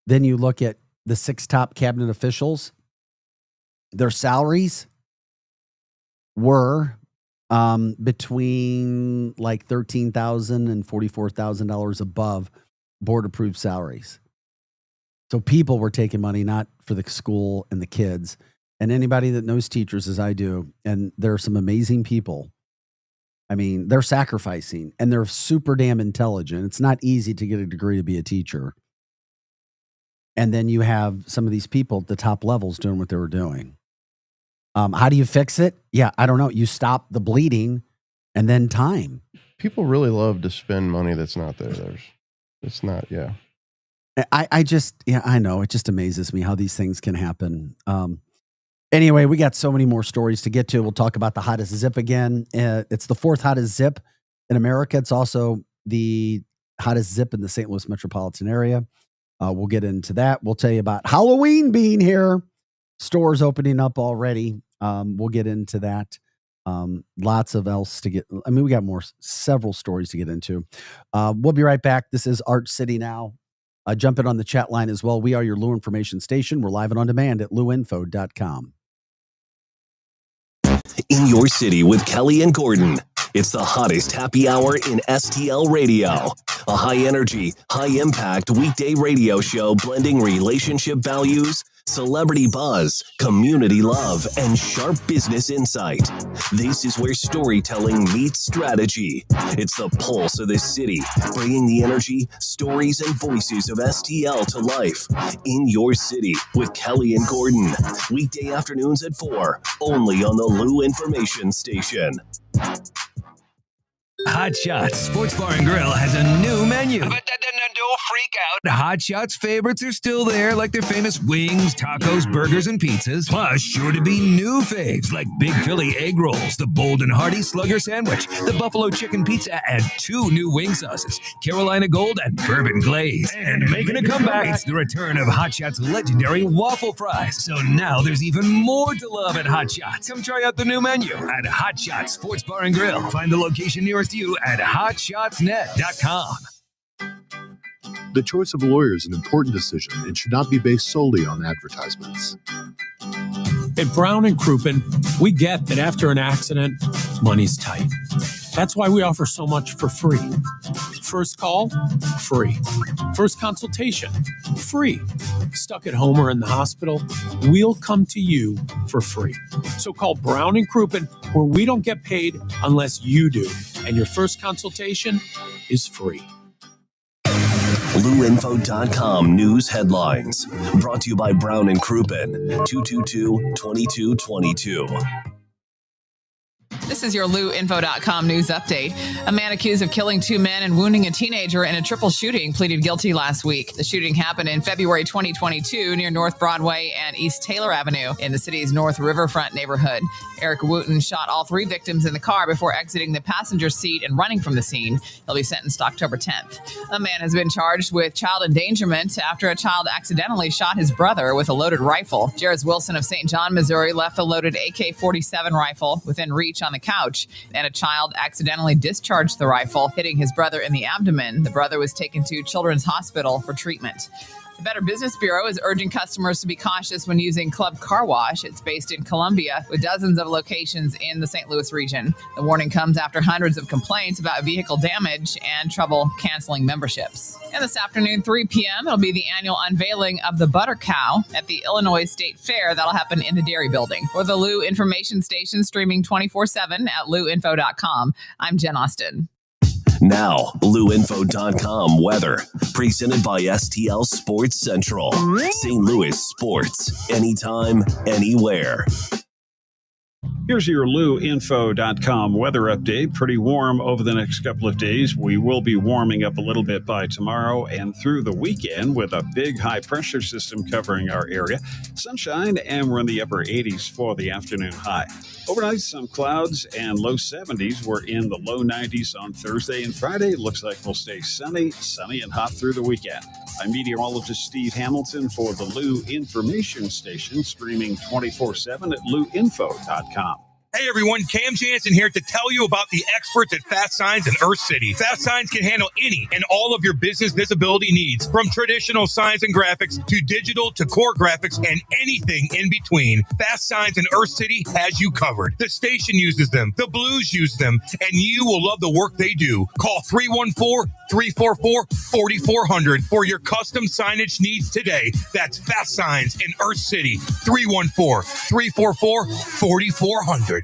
you look at the 6 top cabinet officials. Their salaries were between like $13,000 and $44,000 above board-approved salaries. So people were taking money not for the school and the kids. And anybody that knows teachers, as I do, and there are some amazing people. They're sacrificing, and they're super damn intelligent. It's not easy to get a degree to be a teacher. And then you have some of these people at the top levels doing what they were doing. How do you fix it? Yeah, I don't know. You stop the bleeding and then time. People really love to spend money that's not there. It's not, yeah. I know. It just amazes me how these things can happen. Anyway, we got so many more stories to get to. We'll talk about the hottest zip again. It's the fourth hottest zip in America. It's also the hottest zip in the St. Louis metropolitan area. We'll get into that. We'll tell you about Halloween being here. Stores opening up already. We'll get into that. Lots of else to get. I mean, we got several stories to get into. We'll be right back. This is Arch City Now. Jump in on the chat line as well. We are your Lou information station. We're live and on demand at louinfo.com. In your city with Kelly and Gordon. It's the hottest happy hour in STL radio. A high-energy, high-impact weekday radio show blending relationship values, celebrity buzz, community love, and sharp business insight. This is where storytelling meets strategy. It's the pulse of this city, bringing the energy, stories, and voices of STL to life. In your city with Kelly and Gordon. Weekday afternoons at 4, only on the Lou Information Station. Hot Shots Sports Bar and Grill has a new menu. But don't freak out. Hot Shots favorites are still there, like their famous wings, tacos, burgers, and pizzas. Plus, sure to be new faves like Big Philly egg rolls, the Bold and Hearty Slugger sandwich, the Buffalo chicken pizza, and 2 new wing sauces, Carolina Gold and Bourbon Glaze. And making a comeback, it's the return of Hot Shots' legendary waffle fries. So now there's even more to love at Hot Shots. Come try out the new menu at Hot Shots Sports Bar and Grill. Find the location nearest you at hotshotsnet.com. The choice of a lawyer is an important decision and should not be based solely on advertisements. At Brown and Crouppen, we get that after an accident, money's tight. That's why we offer so much for free. First call, free. First consultation, free. Stuck at home or in the hospital, we'll come to you for free. So call Brown and Crouppen, where we don't get paid unless you do. And your first consultation is free. LouInfo.com news headlines. Brought to you by Brown and Crouppen, 222-2222. This is your LouInfo.com news update. A man accused of killing 2 men and wounding a teenager in a triple shooting pleaded guilty last week. The shooting happened in February 2022 near North Broadway and East Taylor Avenue in the city's North Riverfront neighborhood. Eric Wooten shot all 3 victims in the car before exiting the passenger seat and running from the scene. He'll be sentenced October 10th. A man has been charged with child endangerment after a child accidentally shot his brother with a loaded rifle. Jairus Wilson of St. John, Missouri, left a loaded AK-47 rifle within reach on the couch, and a child accidentally discharged the rifle, hitting his brother in the abdomen. The brother was taken to Children's Hospital for treatment. The Better Business Bureau is urging customers to be cautious when using Club Car Wash. It's based in Columbia with dozens of locations in the St. Louis region. The warning comes after hundreds of complaints about vehicle damage and trouble canceling memberships. And this afternoon, 3 p.m., it'll be the annual unveiling of the Butter Cow at the Illinois State Fair. That'll happen in the Dairy Building. Or the Lou Information Station, streaming 24/7 at louinfo.com. I'm Jen Austin. Now, LouInfo.com weather. Presented by STL Sports Central. St. Louis sports. Anytime, anywhere. Here's your LouInfo.com weather update. Pretty warm over the next couple of days. We will be warming up a little bit by tomorrow and through the weekend with a big high pressure system covering our area. Sunshine, and we're in the upper 80s for the afternoon high. Overnight, some clouds and low 70s. We're in the low 90s on Thursday and Friday. Looks like we'll stay sunny and hot through the weekend. I'm meteorologist Steve Hamilton for the Lou Information Station, streaming 24/7 at louinfo.com. Hey everyone, Cam Jansen here to tell you about the experts at Fast Signs in Earth City. Fast Signs can handle any and all of your business visibility needs, from traditional signs and graphics to digital to core graphics and anything in between. Fast Signs in Earth City has you covered. The station uses them, the Blues use them, and you will love the work they do. Call 314-344-4400 for your custom signage needs today. That's Fast Signs in Earth City, 314-344-4400.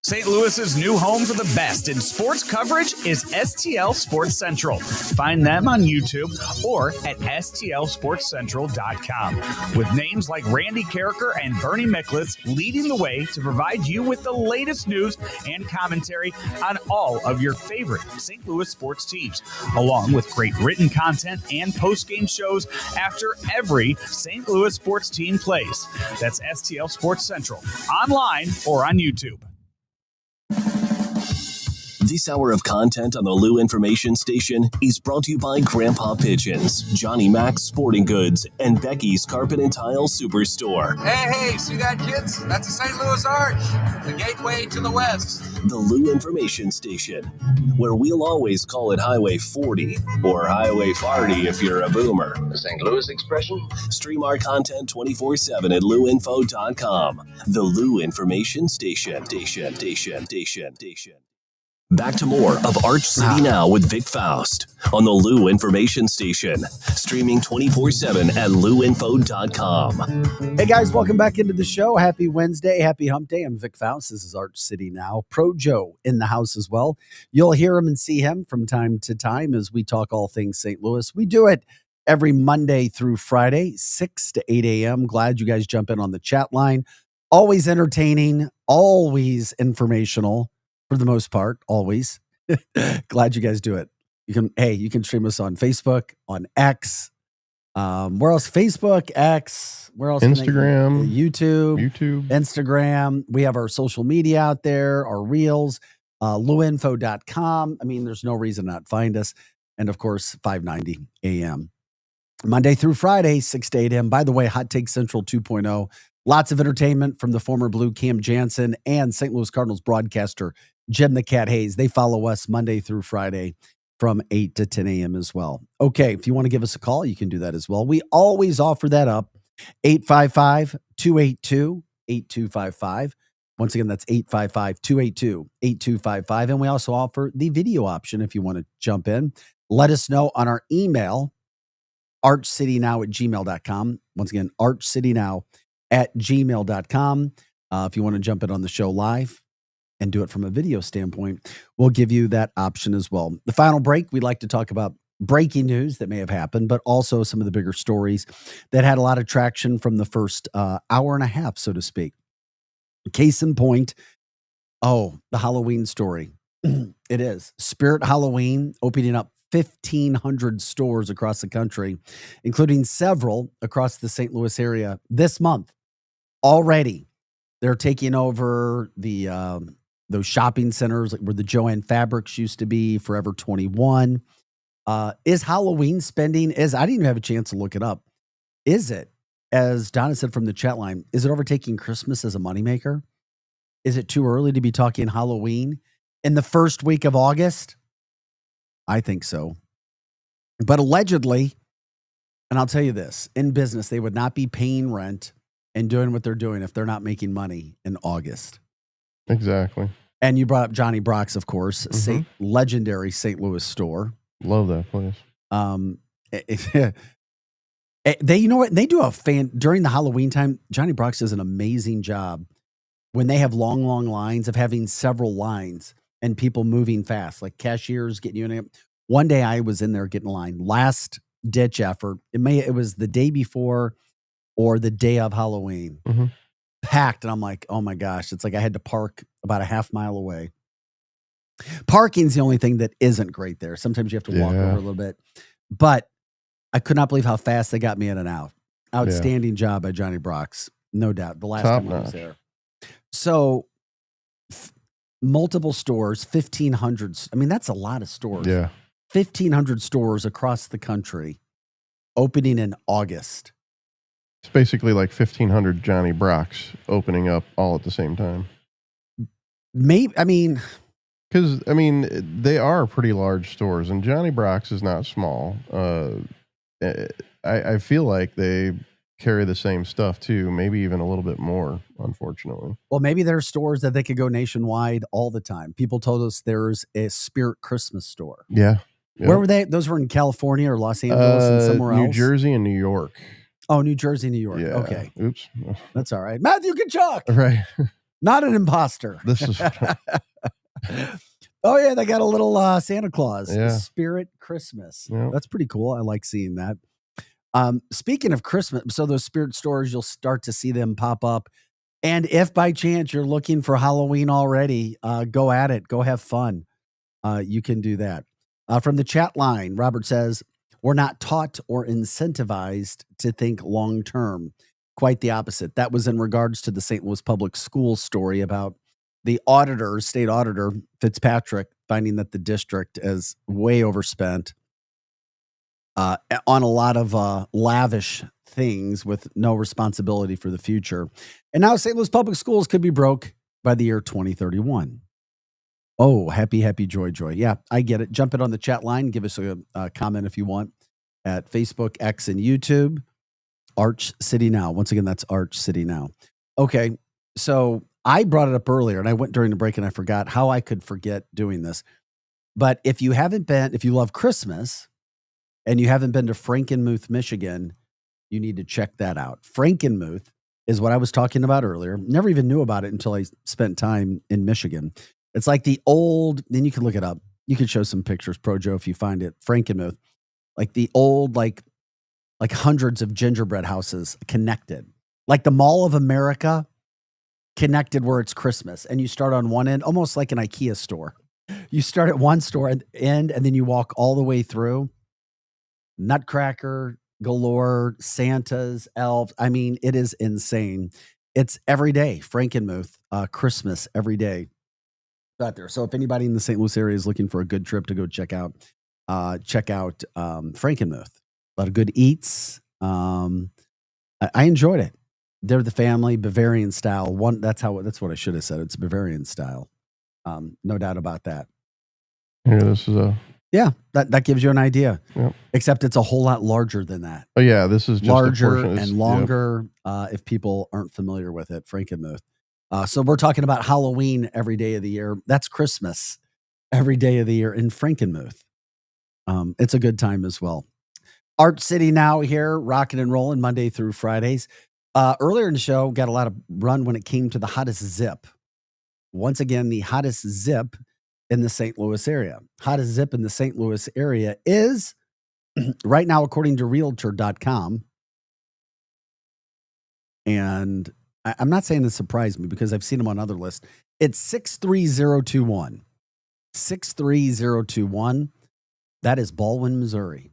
St. Louis's new home for the best in sports coverage is STL Sports Central. Find them on YouTube or at stlsportscentral.com. With names like Randy Carricker and Bernie Miklitz leading the way to provide you with the latest news and commentary on all of your favorite St. Louis sports teams, along with great written content and post-game shows after every St. Louis sports team plays. That's STL Sports Central, online or on YouTube. This hour of content on the Lou Information Station is brought to you by Grandpa Pigeons, Johnny Mac's Sporting Goods, and Becky's Carpet and Tile Superstore. Hey, see that, kids? That's the St. Louis Arch, the gateway to the West. The Lou Information Station, where we'll always call it Highway 40 or Highway 40 if you're a boomer. The St. Louis expression? Stream our content 24/7 at louinfo.com. The Lou Information Station. Back to more of Arch City Now with Vic Faust on the Lou Information Station. Streaming 24/7 at louinfo.com. Hey guys, welcome back into the show. Happy Wednesday, happy hump day. I'm Vic Faust. This is Arch City Now. Pro Joe in the house as well. You'll hear him and see him from time to time as we talk all things St. Louis. We do it every Monday through Friday, 6 to 8 a.m. Glad you guys jump in on the chat line. Always entertaining, always informational. For the most part, always. Glad you guys do it. You can stream us on Facebook, on X. Where else? Facebook, X. Where else? Instagram, YouTube, Instagram. We have our social media out there, our reels, louinfo.com. I mean, there's no reason not to find us. And of course, 590 AM. Monday through Friday, 6 to 8 a.m. By the way, Hot Take Central 2.0. Lots of entertainment from the former Blue Cam Jansen and St. Louis Cardinals broadcaster Jim the Cat Hayes. They follow us Monday through Friday from 8 to 10 a.m. as well. Okay, if you want to give us a call, you can do that as well. We always offer that up. 855-282-8255. Once again, that's 855-282-8255. And we also offer the video option if you want to jump in. Let us know on our email, archcitynow@gmail.com. Once again, archcitynow@gmail.com. If you want to jump in on the show live and do it from a video standpoint, we'll give you that option as well. The final break, we'd like to talk about breaking news that may have happened, but also some of the bigger stories that had a lot of traction from the first hour and a half, so to speak. Case in point, the Halloween story. It is. Spirit Halloween opening up 1,500 stores across the country, including several across the St. Louis area this month. Already, they're taking over the those shopping centers where the Joann Fabrics used to be, Forever 21. Is Halloween spending, I didn't even have a chance to look it up. Is it, as Donna said from the chat line, is it overtaking Christmas as a moneymaker? Is it too early to be talking Halloween in the first week of August? I think so. But allegedly, and I'll tell you this, in business, they would not be paying rent and doing what they're doing if they're not making money in August. Exactly. And you brought up Johnny Brock's, of course, legendary St. Louis store. Love that place. They, you know what? They do during the Halloween time. Johnny Brock's does an amazing job when they have long lines of having several lines and people moving fast, like cashiers getting you in it. One day I was in there getting a line, last ditch effort. It was the day before or the day of Halloween, packed. And I'm like, oh my gosh, it's like I had to park about a half mile away. Parking's the only thing that isn't great there. Sometimes you have to walk over a little bit, but I could not believe how fast they got me in and out. Outstanding job by Johnny Brock's, no doubt. The last time I was there. So multiple stores, 1,500. I mean, that's a lot of stores. Yeah. 1,500 stores across the country opening in August. It's basically like 1,500 Johnny Brock's opening up all at the same time. Maybe, because they are pretty large stores, and Johnny Brock's is not small. I feel like they carry the same stuff too, maybe even a little bit more, unfortunately. Well, maybe there are stores that they could go nationwide all the time. People told us there's a Spirit Christmas store. Yeah. Yep. Where were they? Those were in California or Los Angeles and somewhere else? New Jersey and New York. Oh, New Jersey, New York. Yeah. Okay. Oops. That's all right. Matthew Kachuk. Right. Not an imposter. This is Oh yeah, they got a little Santa Claus, Yeah. Spirit Christmas. Yeah. That's pretty cool. I like seeing that. Speaking of Christmas, so those Spirit stores, you'll start to see them pop up. And if by chance you're looking for Halloween already, go at it. Go have fun. You can do that. From the chat line, Robert says, we're not taught or incentivized to think long term. Quite the opposite. That was in regards to the St. Louis Public Schools story about the auditor, state auditor, Fitzpatrick, finding that the district is way overspent on a lot of lavish things with no responsibility for the future. And now St. Louis Public Schools could be broke by the year 2031. Oh, happy, joy. Yeah, I get it. Jump in on the chat line. Give us a comment if you want at Facebook, X, and YouTube. Arch City Now. Once again, that's Arch City Now. Okay, so I brought it up earlier, and I went during the break, and I forgot how I could forget doing this. But if you love Christmas, and you haven't been to Frankenmuth, Michigan, you need to check that out. Frankenmuth is what I was talking about earlier. Never even knew about it until I spent time in Michigan. It's like the old, then you can look it up. You can show some pictures, Pro Joe, if you find it. Frankenmuth, like the old, like hundreds of gingerbread houses connected, like the Mall of America connected where it's Christmas. And you start on one end, almost like an IKEA store. You start at one store end, and then you walk all the way through. Nutcracker galore, Santas, elves. I mean, it is insane. It's every day. Frankenmuth, Christmas every day out there. So if anybody in the St. Louis area is looking for a good trip to go check out Frankenmuth. A lot of good eats. I enjoyed it. They're the family, Bavarian style. That's what I should have said. It's Bavarian style. No doubt about that. Here, this is that gives you an idea. Yep. Except it's a whole lot larger than that. Oh yeah, this is just larger a portion. and longer. If people aren't familiar with it, Frankenmuth. So we're talking about Halloween every day of the year. That's Christmas every day of the year in Frankenmuth. It's a good time as well. Art City Now here, rocking and rolling Monday through Fridays. Earlier in the show, got a lot of run when it came to the hottest zip. Once again, the hottest zip in the St. Louis area. Hottest zip in the St. Louis area is, right now, according to Realtor.com, and I'm not saying this surprised me because I've seen them on other lists. It's 63021. 63021. That is Baldwin, Missouri.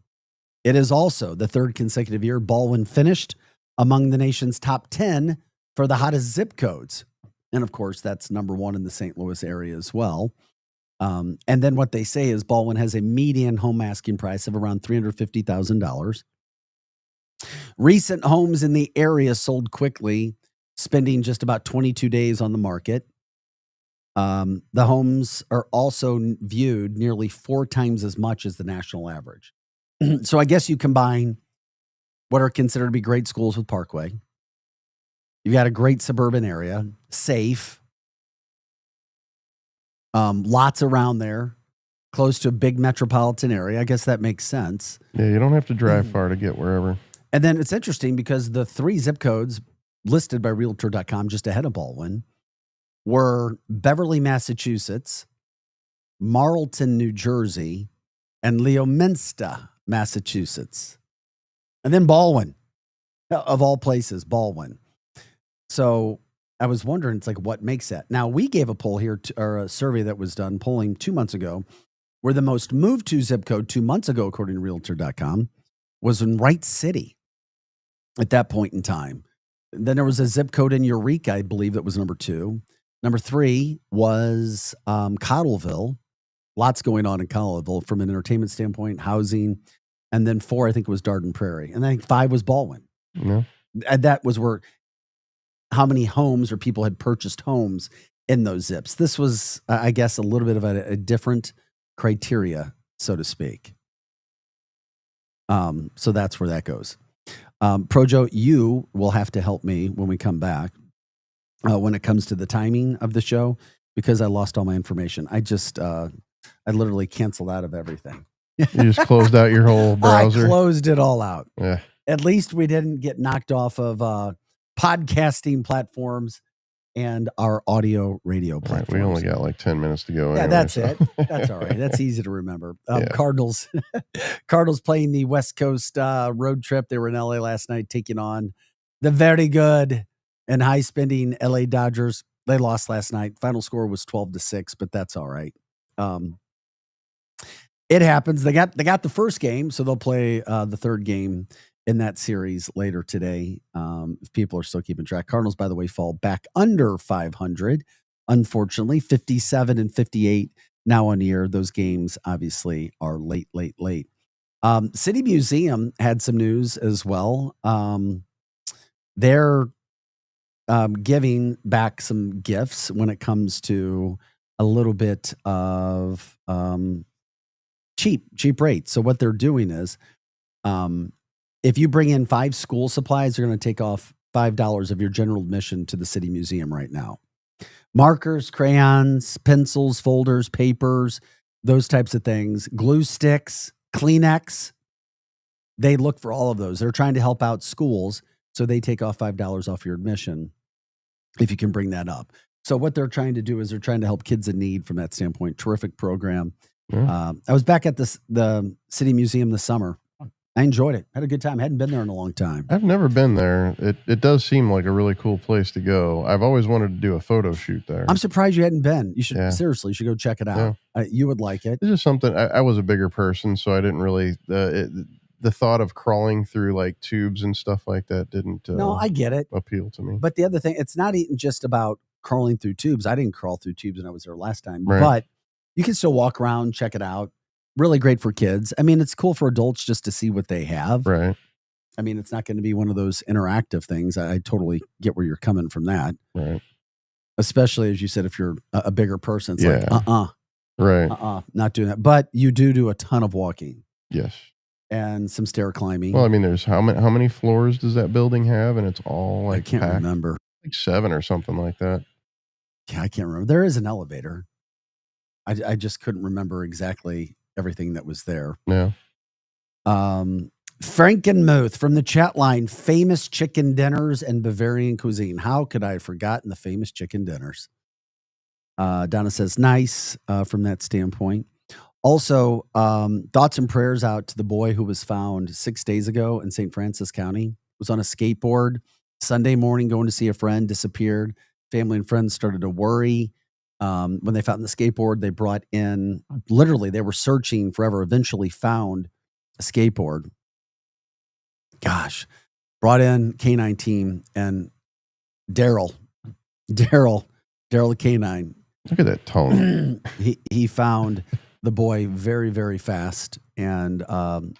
It is also the third consecutive year Baldwin finished among the nation's top 10 for the hottest zip codes. And of course, that's number one in the St. Louis area as well. And then what they say is Baldwin has a median home asking price of around $350,000. Recent homes in the area sold quickly, spending just about 22 days on the market. The homes are also viewed nearly 4 times as much as the national average. So I guess you combine what are considered to be great schools with Parkway. You've got a great suburban area, safe, lots around there, close to a big metropolitan area. I guess that makes sense. Yeah, you don't have to drive far to get wherever. And then it's interesting because the 3 zip codes listed by Realtor.com just ahead of Baldwin were Beverly, Massachusetts, Marlton, New Jersey, and Leominster, Massachusetts. And then Baldwin, of all places, Baldwin. So I was wondering, it's like, what makes that? Now, we gave a poll here, or a survey that was done, polling 2 months ago, where the most moved to zip code 2 months ago, according to Realtor.com, was in Wright City at that point in time. Then there was a zip code in Eureka, I believe, that was number 2. Number 3 was Cottleville. Lots going on in Cottleville from an entertainment standpoint, housing. And then 4, I think it was Dardenne Prairie. And I think 5 was Baldwin. Yeah. And that was where how many homes or people had purchased homes in those zips. This was, I guess, a little bit of a different criteria, so to speak. So that's where that goes. Projo, you will have to help me when we come back when it comes to the timing of the show, because I lost all my information. I literally canceled out of everything. You just closed out your whole browser? I closed it all out. Yeah. At least we didn't get knocked off of podcasting platforms and our audio radio platforms. Right, we only got like 10 minutes to go. Yeah, anyway, that's so. it. That's all right. That's easy to remember. Yeah. Cardinals playing the West Coast road trip. They were in LA last night, taking on the very good and high spending LA Dodgers. They lost last night. Final score was 12-6, but that's all right. It happens. They got the first game, so they'll play the third game in that series later today. If people are still keeping track, Cardinals, by the way, fall back under 500. Unfortunately, 57 and 58 now on year. Those games obviously are late. City Museum had some news as well. They're giving back some gifts when it comes to a little bit of cheap rates. So what they're doing is, if you bring in 5 school supplies, they're going to take off $5 of your general admission to the City Museum right now. Markers, crayons, pencils, folders, papers, those types of things, glue sticks, Kleenex. They look for all of those. They're trying to help out schools, so they take off $5 off your admission if you can bring that up. So what they're trying to do is they're trying to help kids in need from that standpoint. Terrific program. I was back at the City Museum this summer. I enjoyed it. Had a good time. Hadn't been there in a long time. I've never been there. It does seem like a really cool place to go. I've always wanted to do a photo shoot there. I'm surprised you hadn't been. You should seriously. You should go check it out. Yeah. You would like it. It's just something. I was a bigger person, so I didn't really. The thought of crawling through like tubes and stuff like that didn't. No, I get it. Appeal to me. But the other thing, it's not even just about crawling through tubes. I didn't crawl through tubes when I was there last time, Right. but you can still walk around, check it out. Really great for kids. I mean, it's cool for adults just to see what they have. Right. I mean, it's not going to be one of those interactive things. I totally get where you're coming from that. Right. Especially as you said, if you're a bigger person, it's Yeah. like, Right. not doing that. But you do a ton of walking Yes. and some stair climbing. Well, I mean, there's how many floors does that building have? And it's all like I can't packed? remember. Like 7 or something like that. Yeah, I can't remember. There is an elevator. I just couldn't remember exactly everything that was there. Yeah. Frankenmuth from the chat line, famous chicken dinners and Bavarian cuisine. How could I have forgotten the famous chicken dinners? Donna says, nice from that standpoint. Also, thoughts and prayers out to the boy who was found 6 days ago in St. Francis County. Was on a skateboard Sunday morning going to see a friend, disappeared. Family and friends started to worry. When they found the skateboard, they brought in, literally, they were searching forever, eventually found a skateboard. Gosh, brought in K9 team and Daryl the K9. Look at that tone. he found the boy very, very fast. And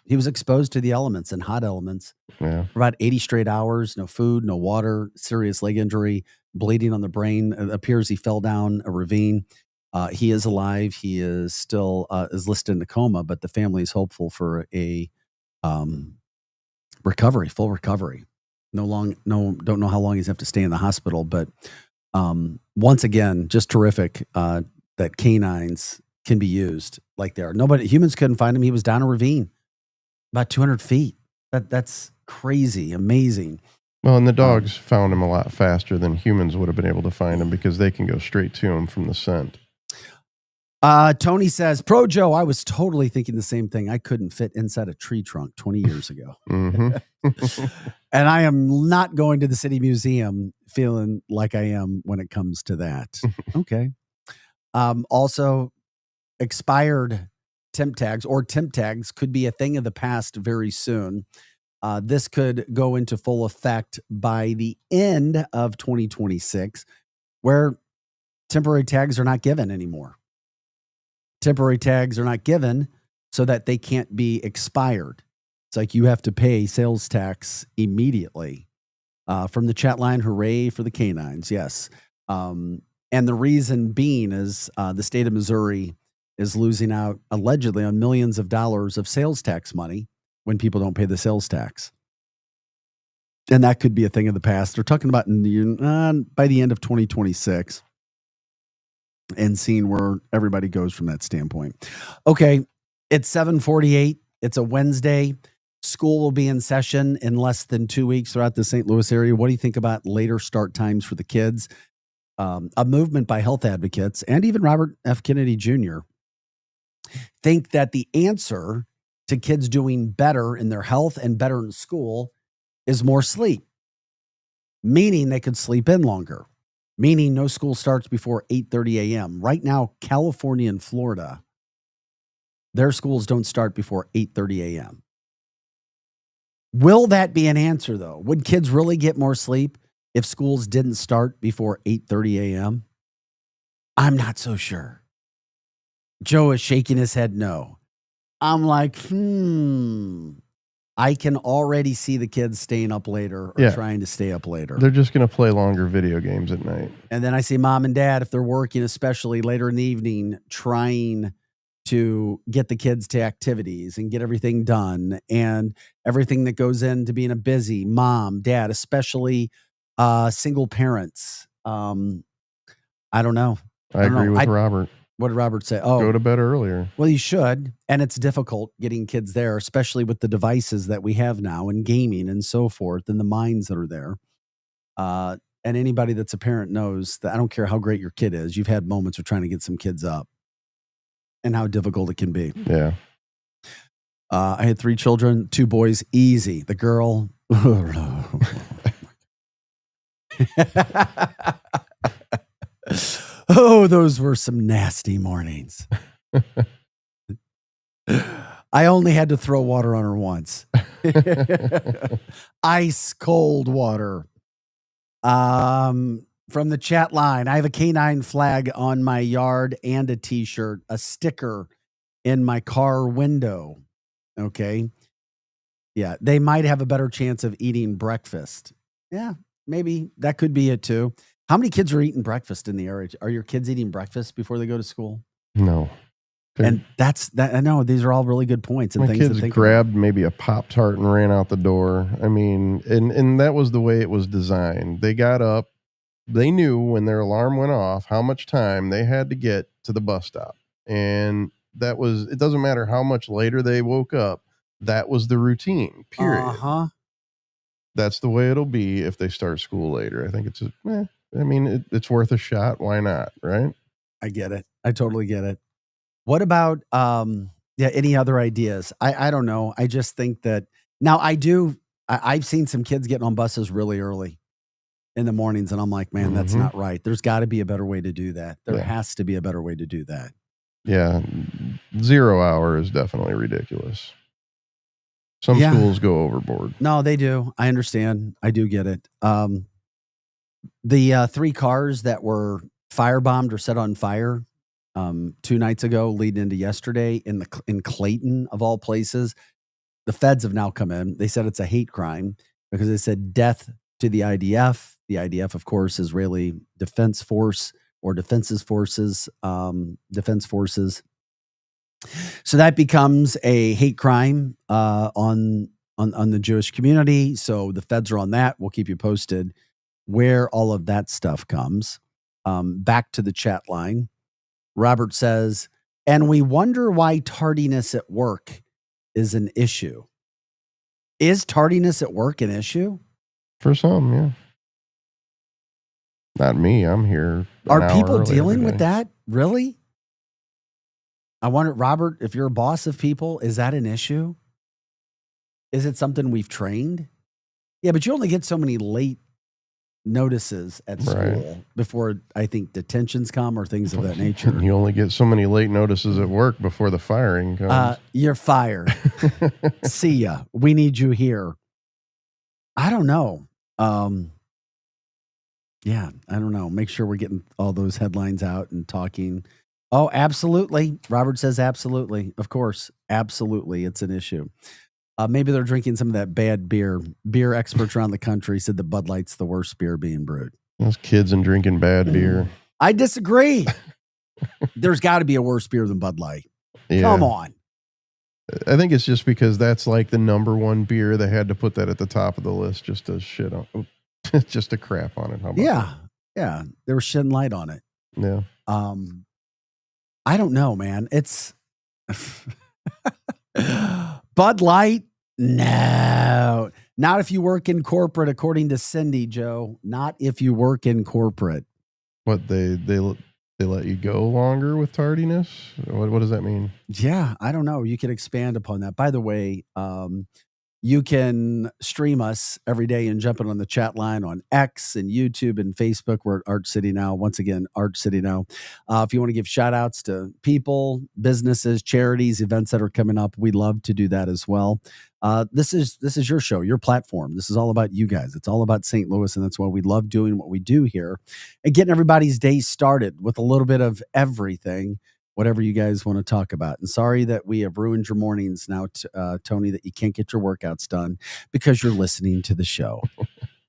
he was exposed to the elements and hot elements Yeah. for about 80 straight hours. No food, no water, serious leg injury, bleeding on the brain. It appears he fell down a ravine. He is alive. He is still is listed in a coma, but the family is hopeful for a recovery, full recovery. Don't know how long he's have to stay in the hospital, but once again, just terrific that canines can be used like they are. Humans couldn't find him. He was down a ravine about 200 feet. That's crazy, amazing. Well, and the dogs found him a lot faster than humans would have been able to find him because they can go straight to him from the scent. Tony says, Pro Joe, I was totally thinking the same thing. I couldn't fit inside a tree trunk 20 years ago. Mm-hmm. And I am not going to the City Museum feeling like I am when it comes to that. Okay. Also, expired temp tags or temp tags could be a thing of the past very soon. This could go into full effect by the end of 2026, where temporary tags are not given anymore. Temporary tags are not given so that they can't be expired. It's like you have to pay sales tax immediately. From the chat line, hooray for the canines. Yes. And the reason being is the state of Missouri is losing out allegedly on millions of dollars of sales tax money when people don't pay the sales tax. And that could be a thing of the past. They're talking about by the end of 2026 and seeing where everybody goes from that standpoint. Okay, it's 7:48. It's a Wednesday. School will be in session in less than 2 weeks throughout the St. Louis area. What do you think about later start times for the kids? a movement by health advocates and even Robert F. Kennedy Jr. think that the answer to kids doing better in their health and better in school is more sleep, meaning they could sleep in longer, meaning no school starts before 8:30 a.m. Right now, California and Florida, their schools don't start before 8:30 a.m. Will that be an answer, though? Would kids really get more sleep if schools didn't start before 8:30 a.m.? I'm not so sure. Joe is shaking his head no. I'm like, I can already see the kids staying up later or trying to stay up later. They're just going to play longer video games at night. And then I see mom and dad, if they're working, especially later in the evening, trying to get the kids to activities and get everything done and everything that goes into being a busy mom, dad, especially single parents. I don't know. I agree with Robert. What did Robert say? Oh, go to bed earlier. Well, you should. And it's difficult getting kids there, especially with the devices that we have now and gaming and so forth and the minds that are there. And anybody that's a parent knows that I don't care how great your kid is. You've had moments of trying to get some kids up and how difficult it can be. Yeah. I had 3 children, 2 boys, easy. The girl. Oh, those were some nasty mornings. I only had to throw water on her once. Ice cold water. From the chat line, I have a canine flag on my yard and a t-shirt, a sticker in my car window. Okay. Yeah, they might have a better chance of eating breakfast. Yeah, maybe that could be it too. How many kids are eating breakfast in the area? Are your kids eating breakfast before they go to school? No. And that's that. I know these are all really good points. And my things kids to think grabbed about. maybe a Pop-Tart and ran out the door. I mean, and that was the way it was designed. They got up. They knew when their alarm went off how much time they had to get to the bus stop. And that was, it doesn't matter how much later they woke up. That was the routine, period. Uh-huh. That's the way it'll be if they start school later. I think it's, it's worth a shot. Why not? Right. I get it. I totally get it. What about, any other ideas? I don't know. I just think that now I've seen some kids getting on buses really early in the mornings. And I'm like, man, that's not right. There's got to be a better way to do that. There has to be a better way to do that. Yeah. 0 hour is definitely ridiculous. Some schools go overboard. No, they do. I understand. I do get it. The 3 cars that were firebombed or set on fire 2 nights ago, leading into yesterday in Clayton, of all places, the feds have now come in. They said it's a hate crime because they said death to the IDF. The IDF, of course, Israeli Defense Force or Defense Forces. So that becomes a hate crime on the Jewish community. So the feds are on that. We'll keep you posted where all of that stuff comes. Back to the chat line. Robert says, and we wonder why tardiness at work is an issue. Is tardiness at work an issue? For some, yeah. Not me. I'm here. Are people dealing with that? Really? I wonder, Robert, if you're a boss of people, is that an issue? Is it something we've trained? Yeah, but you only get so many late notices at school before, I think, detentions come or things of that nature. You only get so many late notices at work before the firing comes. You're fired. See ya. We need you here. I don't know. Yeah, I don't know. Make sure we're getting all those headlines out and talking. Oh, absolutely. Robert says absolutely. Of course. Absolutely. It's an issue. Maybe they're drinking some of that bad beer. Beer experts around the country said the Bud Light's the worst beer being brewed. Those kids and drinking bad beer. I disagree. There's got to be a worse beer than Bud Light. Yeah. Come on. I think it's just because that's like the number one beer. They had to put that at the top of the list just to shit on, just to crap on it. How about that? Yeah. They were shedding light on it. Yeah. I don't know, man. It's Bud Light. No, not if you work in corporate, according to Cindy, Joe. Not if you work in corporate. What they let you go longer with tardiness? What does that mean? Yeah, I don't know. You can expand upon that. By the way, you can stream us every day and jump in on the chat line on X and YouTube and Facebook. We're at Arch City Now. Once again, Arch City Now. If you want to give shout outs to people, businesses, charities, events that are coming up, we love to do that as well. This is your show, your platform. This is all about you guys. It's all about St. Louis, and that's why we love doing what we do here and getting everybody's day started with a little bit of everything, whatever you guys want to talk about. And sorry that we have ruined your mornings now, Tony, that you can't get your workouts done because you're listening to the show.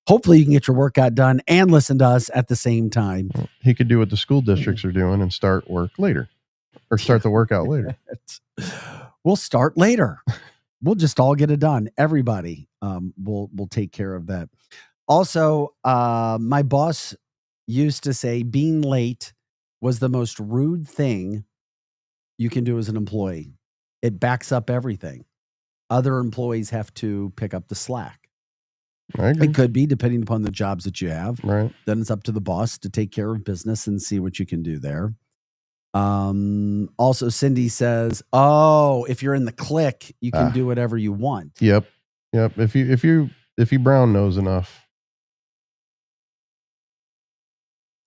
Hopefully you can get your workout done and listen to us at the same time. He could do what the school districts are doing and start work later or start the workout later. We'll start later. We'll just all get it done. Everybody will take care of that. Also, my boss used to say being late was the most rude thing you can do as an employee. It backs up everything. Other employees have to pick up the slack. It could be, depending upon the jobs that you have. Right. Then it's up to the boss to take care of business and see what you can do there. Also, Cindy says, if you're in the clique, you can do whatever you want. Yep. If you brown nose enough.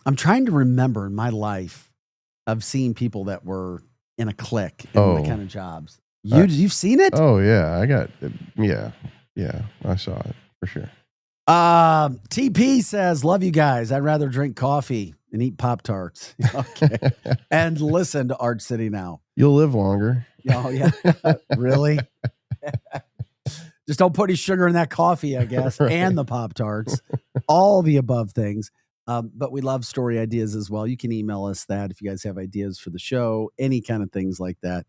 I'm trying to remember in my life of seeing people that were in a clique in the kind of jobs. You've seen it? Oh yeah. Yeah. I saw it for sure. TP says, love you guys. I'd rather drink coffee and eat Pop-Tarts. Okay. And listen to Arch City Now. You'll live longer. Oh yeah. Really? Just don't put any sugar in that coffee, I guess. Right. And the Pop-Tarts, all the above things. But we love story ideas as well. You can email us that if you guys have ideas for the show, any kind of things like that.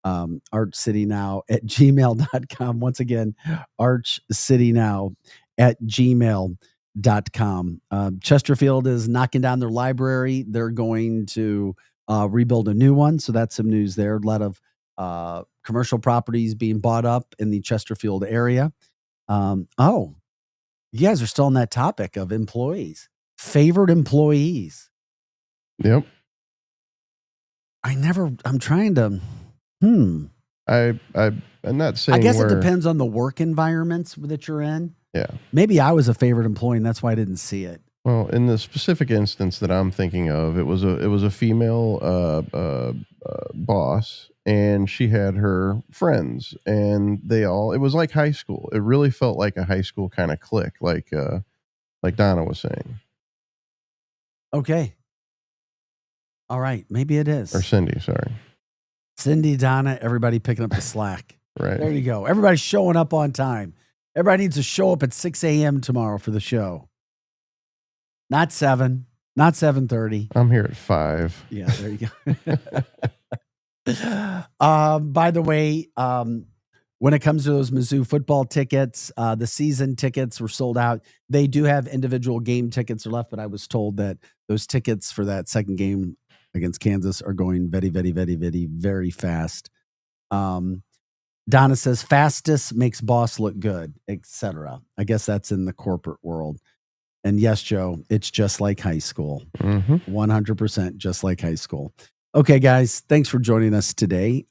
archcitynow@gmail.com. Once again, archcitynow@gmail.com. Chesterfield is knocking down their library. They're going to rebuild a new one. So that's some news there. A lot of commercial properties being bought up in the Chesterfield area. You guys are still on that topic of employees. Favorite employees. Yep. I'm trying to, I'm not saying I guess it depends on the work environments that you're in. Yeah. Maybe I was a favorite employee and that's why I didn't see it. Well, in the specific instance that I'm thinking of, it was a female boss, and she had her friends, and it was like high school. It really felt like a high school kind of clique, like Donna was saying. Okay. All right. Maybe it is. Or Cindy, sorry. Cindy, Donna, everybody picking up the slack. Right. There you go. Everybody's showing up on time. Everybody needs to show up at 6 a.m. tomorrow for the show. Not 7, not 7:30. I'm here at 5. Yeah, there you go. By the way, when it comes to those Mizzou football tickets, the season tickets were sold out. They do have individual game tickets left, but I was told that those tickets for that second game against Kansas are going very, very, very, very, very fast. Donna says, fastest makes boss look good, etc. I guess that's in the corporate world. And yes, Joe, it's just like high school. 100% just like high school. Okay, guys, thanks for joining us today.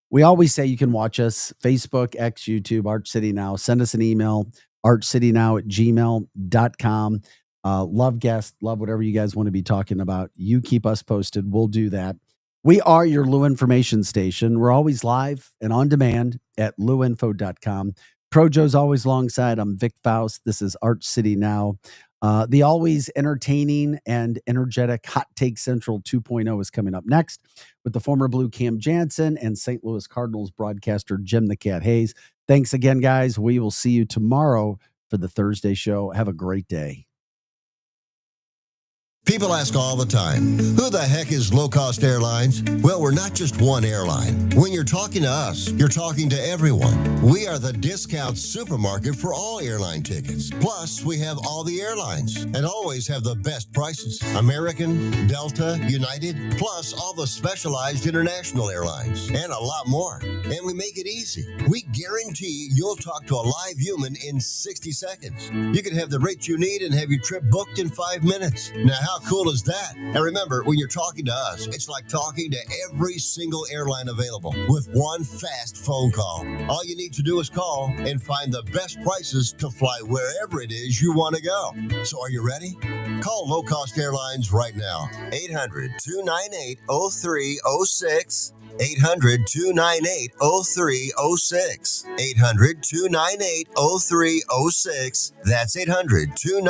We always say you can watch us, Facebook, X, YouTube, Arch City Now. Send us an email, archcitynow@gmail.com. Love guests, love whatever you guys want to be talking about. You keep us posted. We'll do that. We are your Lou Information Station. We're always live and on demand at louinfo.com. Projo's always alongside. I'm Vic Faust. This is Arch City Now. The always entertaining and energetic Hot Take Central 2.0 is coming up next with the former Blue Cam Jansen and St. Louis Cardinals broadcaster Jim the Cat Hayes. Thanks again, guys. We will see you tomorrow for the Thursday show. Have a great day. People ask all the time, who the heck is Low Cost Airlines? Well, we're not just one airline. When you're talking to us, you're talking to everyone. We are the discount supermarket for all airline tickets. Plus, we have all the airlines and always have the best prices. American, Delta, United, plus all the specialized international airlines and a lot more. And we make it easy. We guarantee you'll talk to a live human in 60 seconds. You can have the rate you need and have your trip booked in 5 minutes. Now, how cool is that? And remember, when you're talking to us, it's like talking to every single airline available with one fast phone call. All you need to do is call and find the best prices to fly wherever it is you want to go. So are you ready? Call Low Cost Airlines right now. 800-298-0306. 800-298-0306. 800-298-0306. That's 800-298-0306.